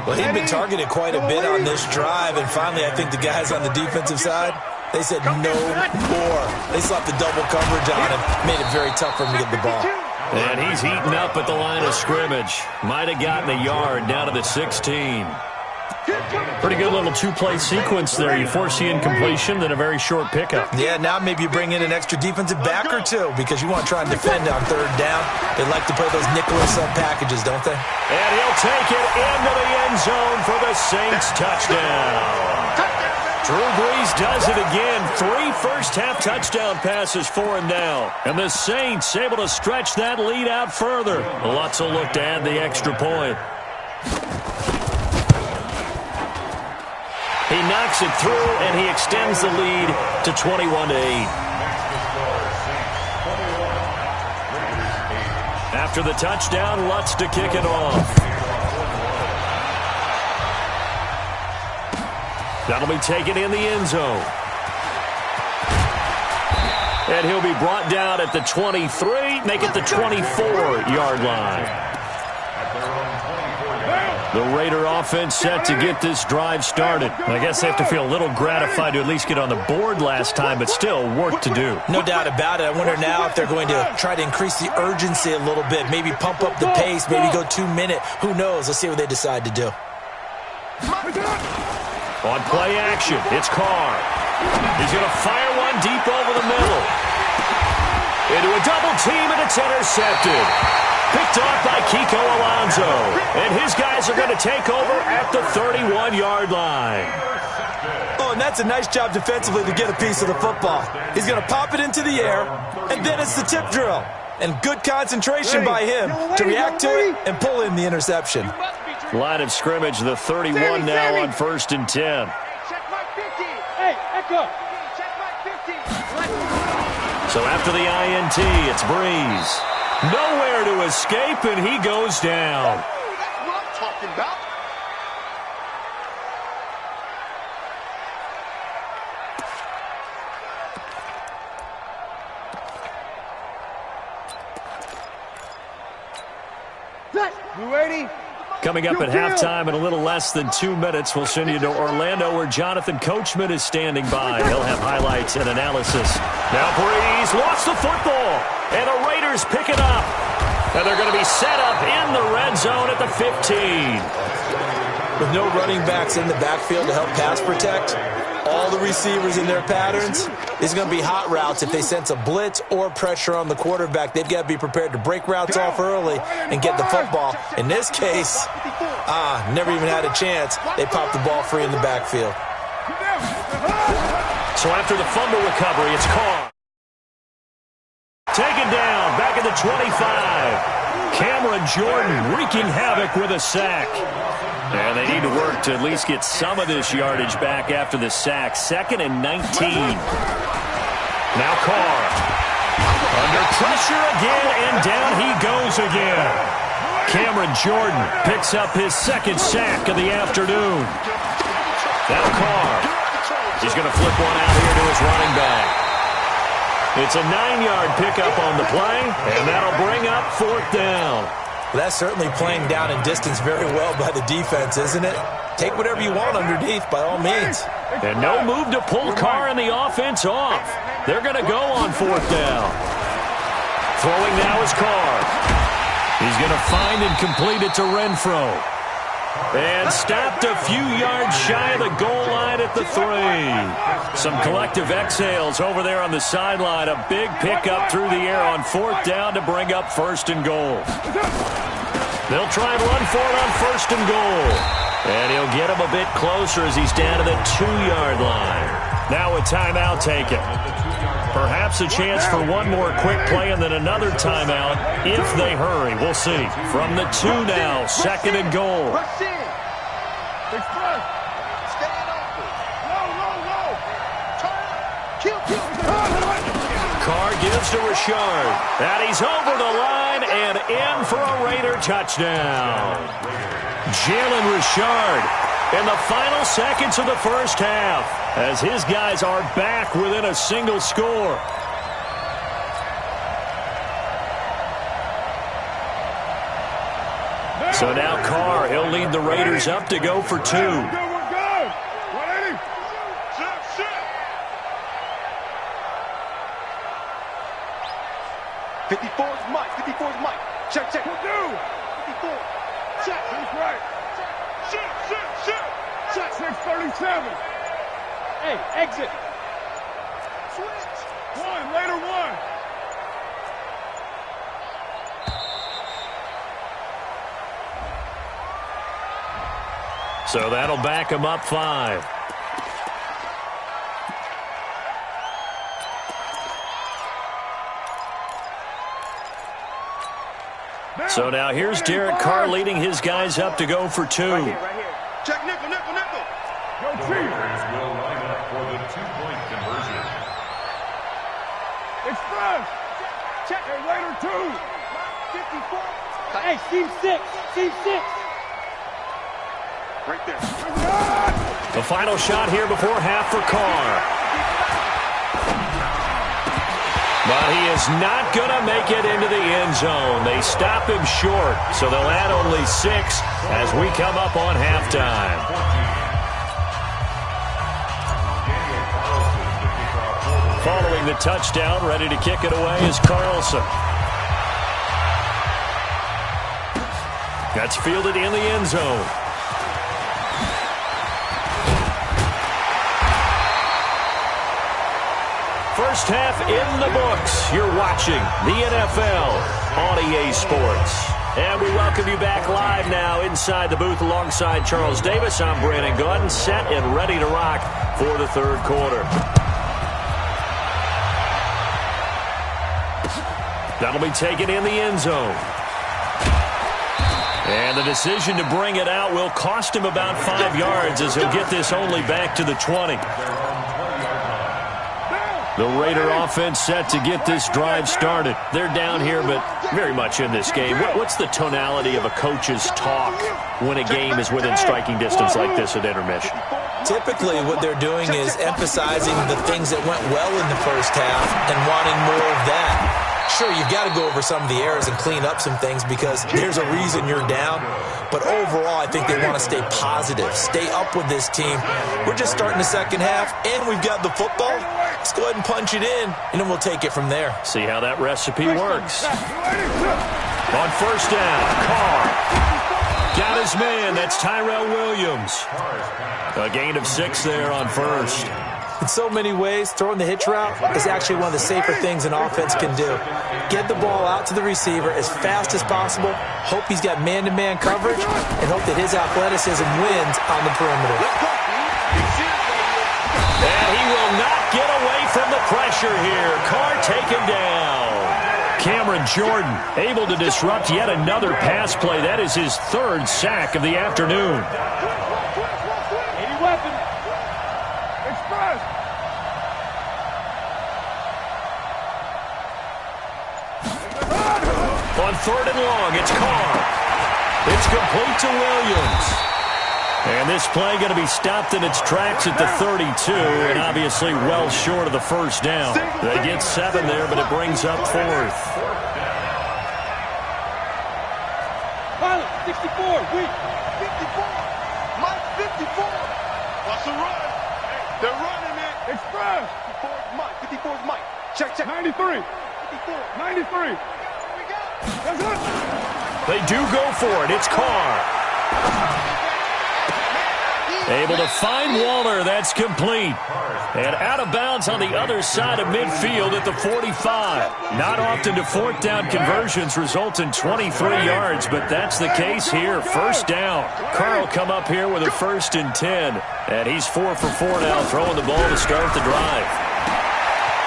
S3: Well, he'd been targeted quite a bit on this drive, and finally I think the guys on the defensive side, they said no more. They slapped the double coverage on him, made it very tough for him to get the ball.
S5: And he's heating up at the line of scrimmage. Might have gotten a yard down to the 16. Pretty good little 2-play sequence there. You foresee incompletion, then a very short pickup.
S3: Yeah, now maybe you bring in an extra defensive back or two because you want to try and defend on third down. They like to play those nickel or sub packages, don't they?
S5: And he'll take it into the end zone for the Saints touchdown. Drew Brees does it again. 3 first-half touchdown passes for him now. And the Saints able to stretch that lead out further. Lutz will look to add the extra point. He knocks it through, and he extends the lead to 21-8. After the touchdown, Lutz to kick it off. That'll be taken in the end zone. And he'll be brought down at the 23, make it the 24-yard line. The Raider offense set to get this drive started. I guess they have to feel a little gratified to at least get on the board last time, but still work to do.
S3: No doubt about it. I wonder now if they're going to try to increase the urgency a little bit, maybe pump up the pace, maybe go 2-minute. Who knows? Let's see what they decide to do.
S5: On play action, it's Carr. He's going to fire one deep over the middle. Into a double team, and it's intercepted. Picked off by Kiko Alonso. And his guys are going to take over at the 31-yard line.
S3: Oh, and that's a nice job defensively to get a piece of the football. He's going to pop it into the air, and then it's the tip drill. And good concentration by him to react to it and pull in the interception.
S5: Line of scrimmage, the 31 now on 1st and 10.
S4: Check my 50. Hey, Echo. Check my 50.
S5: So after the INT, it's Breeze. Nowhere to escape, and he goes down.
S4: That's what I'm talking about. You ready?
S5: Coming up at halftime in a little less than 2 minutes, we'll send you to Orlando where Jonathan Coachman is standing by. He'll have highlights and analysis. Now Breeze lost the football, and the Raiders pick it up. And they're going to be set up in the red zone at the 15.
S3: With no running backs in the backfield to help pass protect, all the receivers in their patterns, it's going to be hot routes if they sense a blitz or pressure on the quarterback. They've got to be prepared to break routes off early and get the football. In this case, never even had a chance. They popped the ball free in the backfield.
S5: So after the fumble recovery, it's Carr. Taken down, back at the 25. Cameron Jordan wreaking havoc with a sack. And they need to work to at least get some of this yardage back after the sack. 2nd and 19. Now Carr. Under pressure again, and down he goes again. Cameron Jordan picks up his 2nd sack of the afternoon. Now Carr. He's going to flip one out here to his running back. It's a 9-yard pickup on the play, and that'll bring up 4th down.
S3: Well, that's certainly playing down in distance very well by the defense, isn't it? Take whatever you want underneath, by all means.
S5: And no move to pull Carr and the offense off. They're going to go on 4th down. Throwing now is Carr. He's going to find and complete it to Renfro. And stopped a few yards shy of the goal line at the 3. Some collective exhales over there on the sideline. A big pickup through the air on 4th down to bring up 1st and goal. They'll try and run for it on 1st and goal. And he'll get him a bit closer as he's down to the 2-yard line. Now a timeout taken. Perhaps a chance for one more quick play and then another timeout if they hurry. We'll see. From the 2 now, 2nd and goal.
S4: Rush in. Stay open. Low. Kill.
S5: Carr gives to Richard. And he's over the line and in for a Raider touchdown. Jalen Richard in the final seconds of the first half as his guys are back within a single score. So now Carr, he'll lead the Raiders up to go for 2.
S4: We're good. 180. Shit. 54's Mike. 54's Mike. Check. We'll do. 54. Check. He's right. Shit. Check. 637. Hey, exit. Switch. 1. Later 1.
S5: So that'll back him up 5. So now here's Derek Carr leading his guys up to go for 2.
S4: Right here. Check nickel.
S2: The Raiders will line up for the 2-point conversion.
S4: Express. Check. Hey, Raider 2. 54. Hey, seam 6. Right there.
S5: The final shot here before half for Carr. But he is not going to make it into the end zone. They stop him short, so they'll add only 6 as we come up on halftime. Following the touchdown, ready to kick it away is Carlson. That's fielded in the end zone. First half in the books. You're watching the NFL on EA Sports. And we welcome you back live now inside the booth alongside Charles Davis. I'm Brandon Gaudin, set and ready to rock for the third quarter. That'll be taken in the end zone. And the decision to bring it out will cost him about 5 yards as he'll get this only back to the 20. The Raider offense set to get this drive started. They're down here, but very much in this game. What's the tonality of a coach's talk when a game is within striking distance like this at intermission?
S3: Typically, what they're doing is emphasizing the things that went well in the first half and wanting more of that. Sure, you've got to go over some of the errors and clean up some things because there's a reason you're down. But overall, I think they want to stay positive, stay up with this team. We're just starting the second half, and we've got the football. Let's go ahead and punch it in, and then we'll take it from there.
S5: See how that recipe works. On first down, Carr got his man. That's Tyrell Williams. A gain of 6 there on first.
S3: In so many ways, throwing the hitch route is actually one of the safer things an offense can do. Get the ball out to the receiver as fast as possible, hope he's got man-to-man coverage, and hope that his athleticism wins on the perimeter.
S5: And he will not get away from the pressure here. Carr taken down. Cameron Jordan able to disrupt yet another pass play. That is his 3rd sack of the afternoon. On 3rd and long, it's Carr. It's complete to Williams. And this play going to be stopped in its tracks at the 32, and obviously well short of the first down. They get 7 there, but it brings up 4th.
S4: Pilot, 64, weak. 54. Mike, 54. What's the run? They're running it. Express. 54 is Mike. 54 is Mike. Check. 93. 54. 93.
S5: They do go for it. It's Carr. Able to find Waller. That's complete. And out of bounds on the other side of midfield at the 45. Not often do 4th down conversions result in 23 yards, but that's the case here. First down. Carr will come up here with a 1st and 10. And he's 4 for 4 now, throwing the ball to start the drive.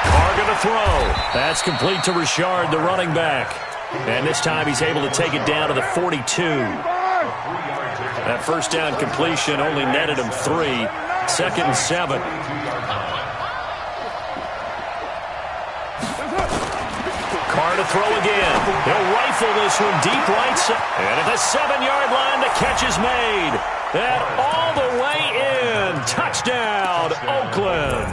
S5: Carr going to throw. That's complete to Richard, the running back. And this time he's able to take it down to the 42. That first down completion only netted him 3. 2nd and 7. Carr to throw again. He'll rifle this one deep right side. And at the 7-yard line, the catch is made. And all the way in. Touchdown, Oakland.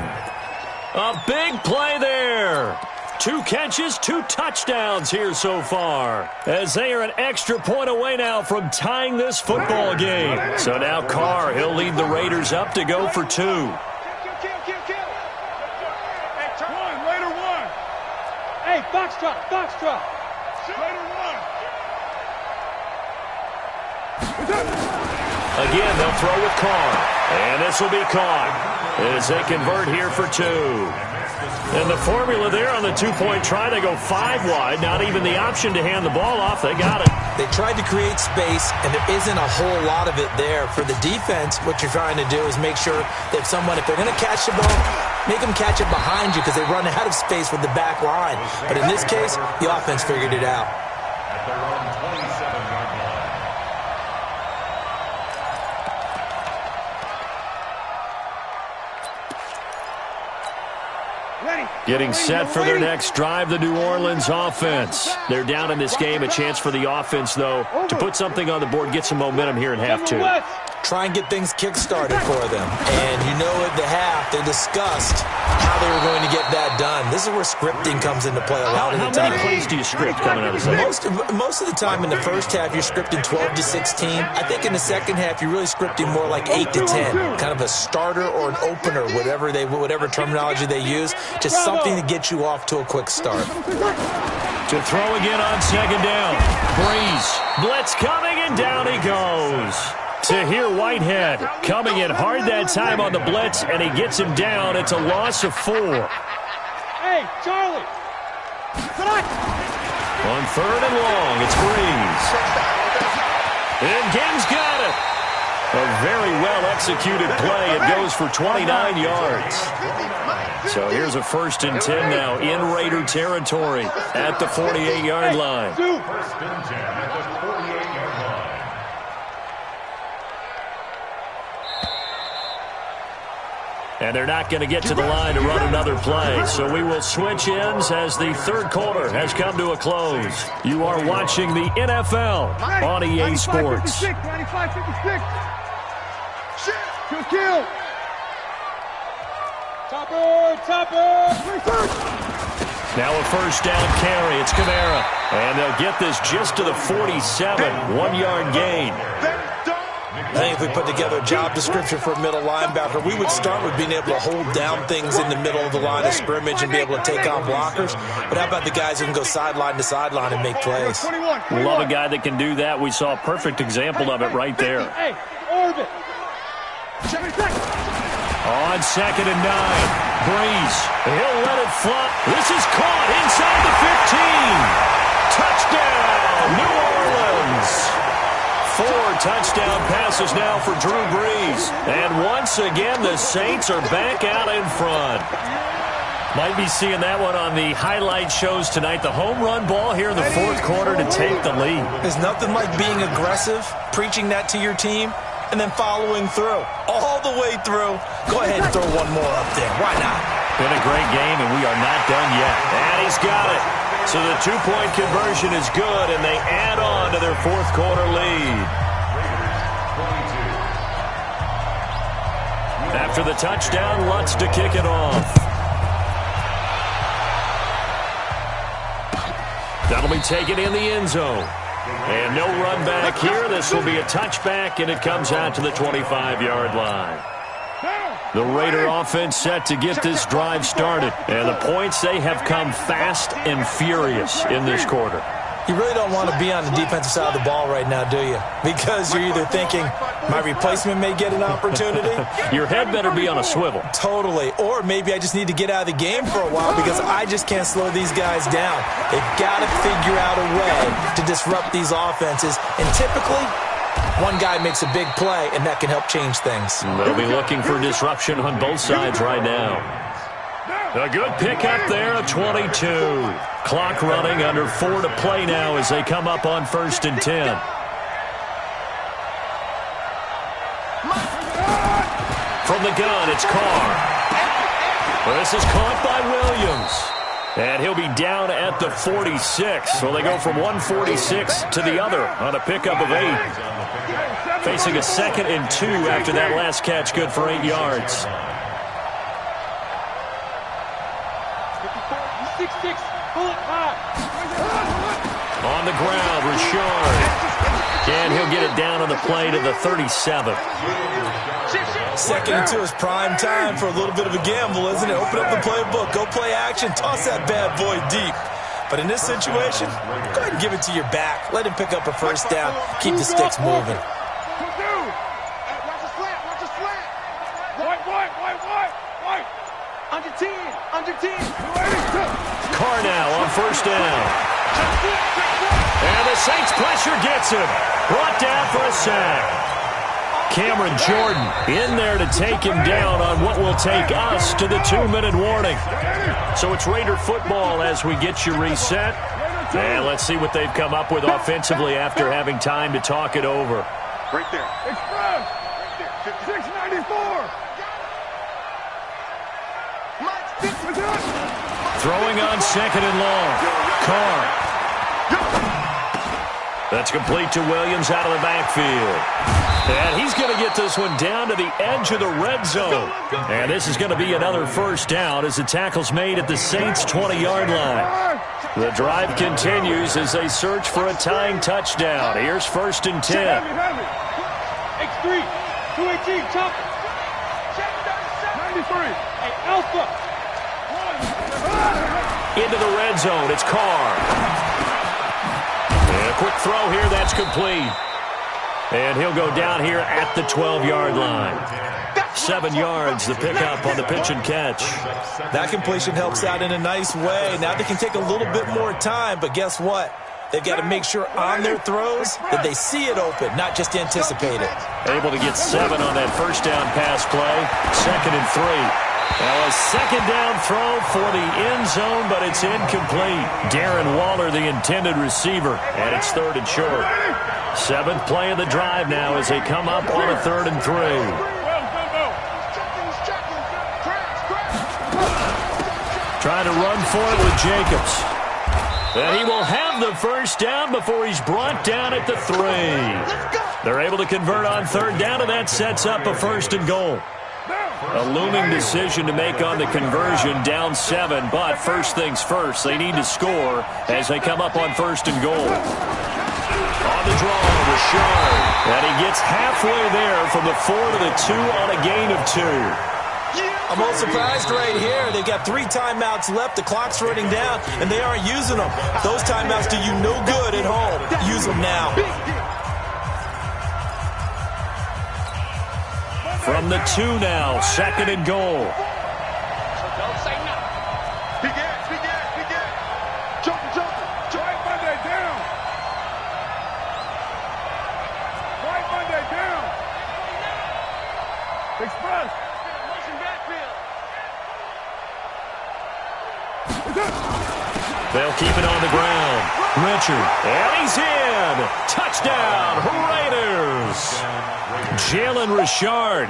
S5: A big play there. 2 catches, 2 touchdowns here so far, as they are an extra point away now from tying this football game. So now Carr, he'll lead the Raiders up to go for 2.
S4: Kill. Raider 1. Hey, Foxtrot. Raider 1.
S5: Again, they'll throw with Carr, and this will be caught as they convert here for 2. And the formula there on the 2-point try, they go 5 wide. Not even the option to hand the ball off. They got it.
S3: They tried to create space, and there isn't a whole lot of it there. For the defense, what you're trying to do is make sure that if they're going to catch the ball, make them catch it behind you because they run out of space with the back line. But in this case, the offense figured it out.
S2: at their own 27-yard line.
S5: Getting set for their next drive, the New Orleans offense. They're down in this game. A chance for the offense, though, to put something on the board, get some momentum here in half two.
S3: Try and get things kick-started for them. And you know at the half, they discussed how they were going to get that done. This is where scripting comes into play a lot of the time.
S5: How many plays do you script coming out of the second?
S3: Most of the time in the first half, you're scripting 12 to 16. I think in the second half, you're really scripting more like 8 to 10. Kind of a starter or an opener, whatever terminology they use. Just something to get you off to a quick start.
S5: To throw again on second down. Breeze. Blitz coming, and down he goes. Tahir Whitehead coming in hard that time on the blitz, and he gets him down. It's a loss of 4.
S4: Hey, Charlie.
S5: On third and long, it's Breeze. And Gim's got it. A very well-executed play. It goes for 29 yards. So here's a 1st and 10 now in Raider territory at the 48-yard line.
S2: 1st and 10 at the 48-yard line.
S5: And they're not going to get to the line to run another play. So we will switch ends as the third quarter has come to a close. You are watching the NFL on EA Sports.
S4: 95-56. Kill. Topper.
S5: Now a 1st down carry. It's Kamara. And they'll get this just to the 47. 1-yard gain.
S3: I think if we put together a job description for a middle linebacker, we would start with being able to hold down things in the middle of the line of scrimmage and be able to take on blockers. But how about the guys who can go sideline to sideline and make plays?
S5: Love a guy that can do that. We saw a perfect example of it right there.
S4: Hey, Orbit.
S5: On 2nd and 9, Breeze. He'll let it fly. This is caught inside the 15. Touchdown, New Orleans. 4 touchdown passes now for Drew Brees. And once again, the Saints are back out in front. Might be seeing that one on the highlight shows tonight. The home run ball here in the 4th quarter to take the lead.
S3: There's nothing like being aggressive, preaching that to your team, and then following through. All the way through. Go ahead and throw one more up there. Why not?
S5: Been a great game, and we are not done yet. And he's got it. So the 2-point conversion is good, and they add on to their 4th quarter lead. After the touchdown, Lutz to kick it off. That'll be taken in the end zone. And no run back here. This will be a touchback, and it comes out to the 25-yard line. The Raider offense set to get this drive started. And the points, they have come fast and furious in this quarter.
S3: You really don't want to be on the defensive side of the ball right now, do you? Because you're either thinking, my replacement may get an opportunity.
S5: Your head better be on a swivel.
S3: Totally. Or maybe I just need to get out of the game for a while because I just can't slow these guys down. They've got to figure out a way to disrupt these offenses. And typically, one guy makes a big play, and that can help change things.
S5: They'll be looking for disruption on both sides right now. A good pickup there, a 22. Clock running, under 4 to play now as they come up on 1st and 10. From the gun, it's Carr. This is caught by Williams. And he'll be down at the 46. So they go from 146 to the other on a pickup of 8. Facing a 2nd and 2 after that last catch, good for 8 yards.
S4: 6-6, bullet high.
S5: On the ground, Richard. And he'll get it down on the play to the 37.
S3: 2nd and 2 is prime time for a little bit of a gamble, isn't it? Open up the playbook, go play action, toss that bad boy deep. But in this situation, go ahead and give it to your back. Let him pick up a 1st down, keep the sticks moving.
S4: Under 10.
S5: Carr now on 1st down. And the Saints pressure gets him. Brought down for a sack. Cameron Jordan in there to take him down on what will take us to the 2-minute warning. So it's Raider football as we get you reset. And let's see what they've come up with offensively after having time to talk it over.
S4: Right there. Express. Right there. 694.
S5: Throwing on second and long. Carr. That's complete to Williams out of the backfield. And he's going to get this one down to the edge of the red zone. And this is going to be another first down as the tackle's made at the Saints' 20-yard line. The drive continues as they search for a tying touchdown. Here's first and 10.
S4: X3, 218, chopper. 93. Hey, Alpha.
S5: Into the red zone. It's Carr. And a quick throw here. That's complete. And he'll go down here at the 12-yard line. 7 yards, the pickup on the pitch and catch.
S3: That completion helps out in a nice way. Now they can take a little bit more time, but guess what? They've got to make sure on their throws that they see it open, not just anticipate it.
S5: Able to get 7 on that first down pass play. 2nd and 3. Now a second down throw for the end zone, but it's incomplete. Darren Waller, the intended receiver, and it's 3rd and short. 7th play of the drive now as they come up on a 3rd and 3. Trying to run for it with Jacobs. And he will have the first down before he's brought down at the 3. They're able to convert on 3rd down, and that sets up a 1st and goal. A looming decision to make on the conversion, down 7, but first things first, they need to score as they come up on 1st and goal. On the draw, Richard, and he gets halfway there from the 4 to the 2 on a gain of 2.
S3: I'm all surprised right here. They've got 3 timeouts left. The clock's running down, and they aren't using them. Those timeouts do you no good at home. Use them now.
S5: From the 2 now, 2nd and goal.
S4: Don't say nothing. Big ass. Jumping. Right Monday down. Right Monday down. Express. Motion backfield.
S5: They'll keep it on the ground. Richard, and he's in. Touchdown, Raiders. Jalen Richard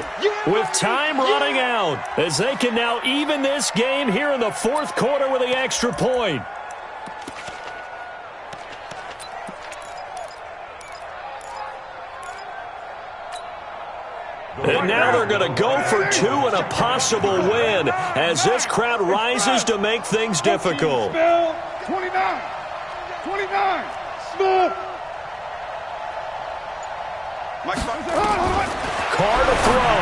S5: with time running out as they can now even this game here in the 4th quarter with the extra point. And now they're going to go for 2 and a possible win as this crowd rises to make things difficult.
S4: 29. Smith.
S5: Carr to throw.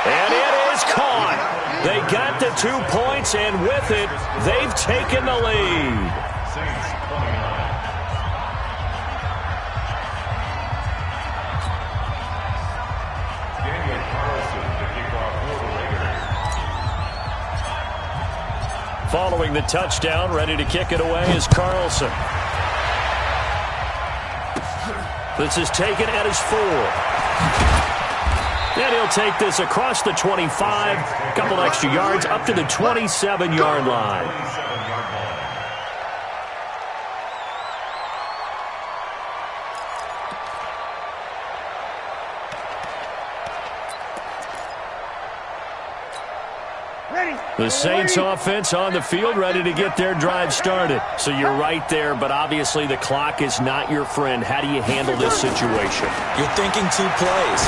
S5: And it is caught. They got the 2 points, and with it, they've taken the lead.
S2: Saints 29. Daniel Carlson to kick off for the Raiders.
S5: Following the touchdown, ready to kick it away is Carlson. This is taken at his 4. And he'll take this across the 25, a couple extra yards, up to the 27-yard line. The Saints offense on the field, ready to get their drive started. So you're right there, but obviously the clock is not your friend. How do you handle this situation?
S3: You're thinking 2 plays.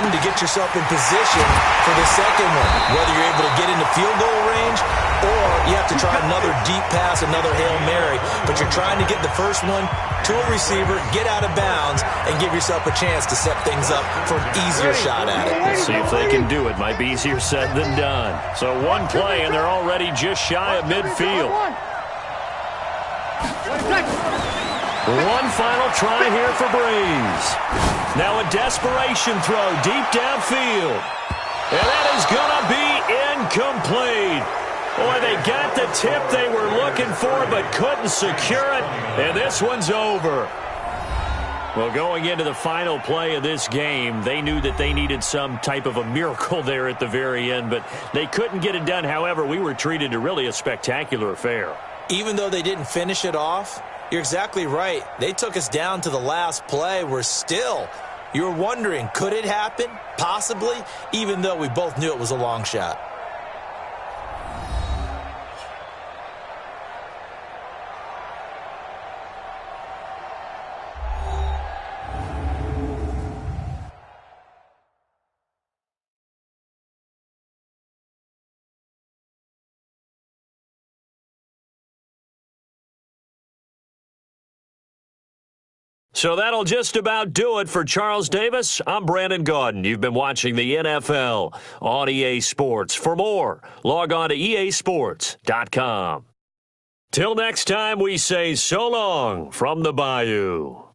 S3: 1 to get yourself in position for the second one, whether you're able to get into field goal range or you have to try another deep pass, another Hail Mary. But you're trying to get the first one to a receiver, get out of bounds, and give yourself a chance to set things up for an easier shot at it.
S5: Let's see if they can do it. Might be easier said than done. So 1 play, and they're already just shy of midfield. 1 final try here for Breeze. Now a desperation throw deep downfield. And that is going to be incomplete. Boy, they got the tip they were looking for but couldn't secure it, and this one's over. Well, going into the final play of this game, they knew that they needed some type of a miracle there at the very end, but they couldn't get it done. However, we were treated to really a spectacular affair.
S3: Even though they didn't finish it off, You're exactly right. They took us down to the last play. You were wondering, could it happen? Possibly, even though we both knew it was a long shot.
S5: So that'll just about do it for Charles Davis. I'm Brandon Gaudin. You've been watching the NFL on EA Sports. For more, log on to easports.com. Till next time, we say so long from the Bayou.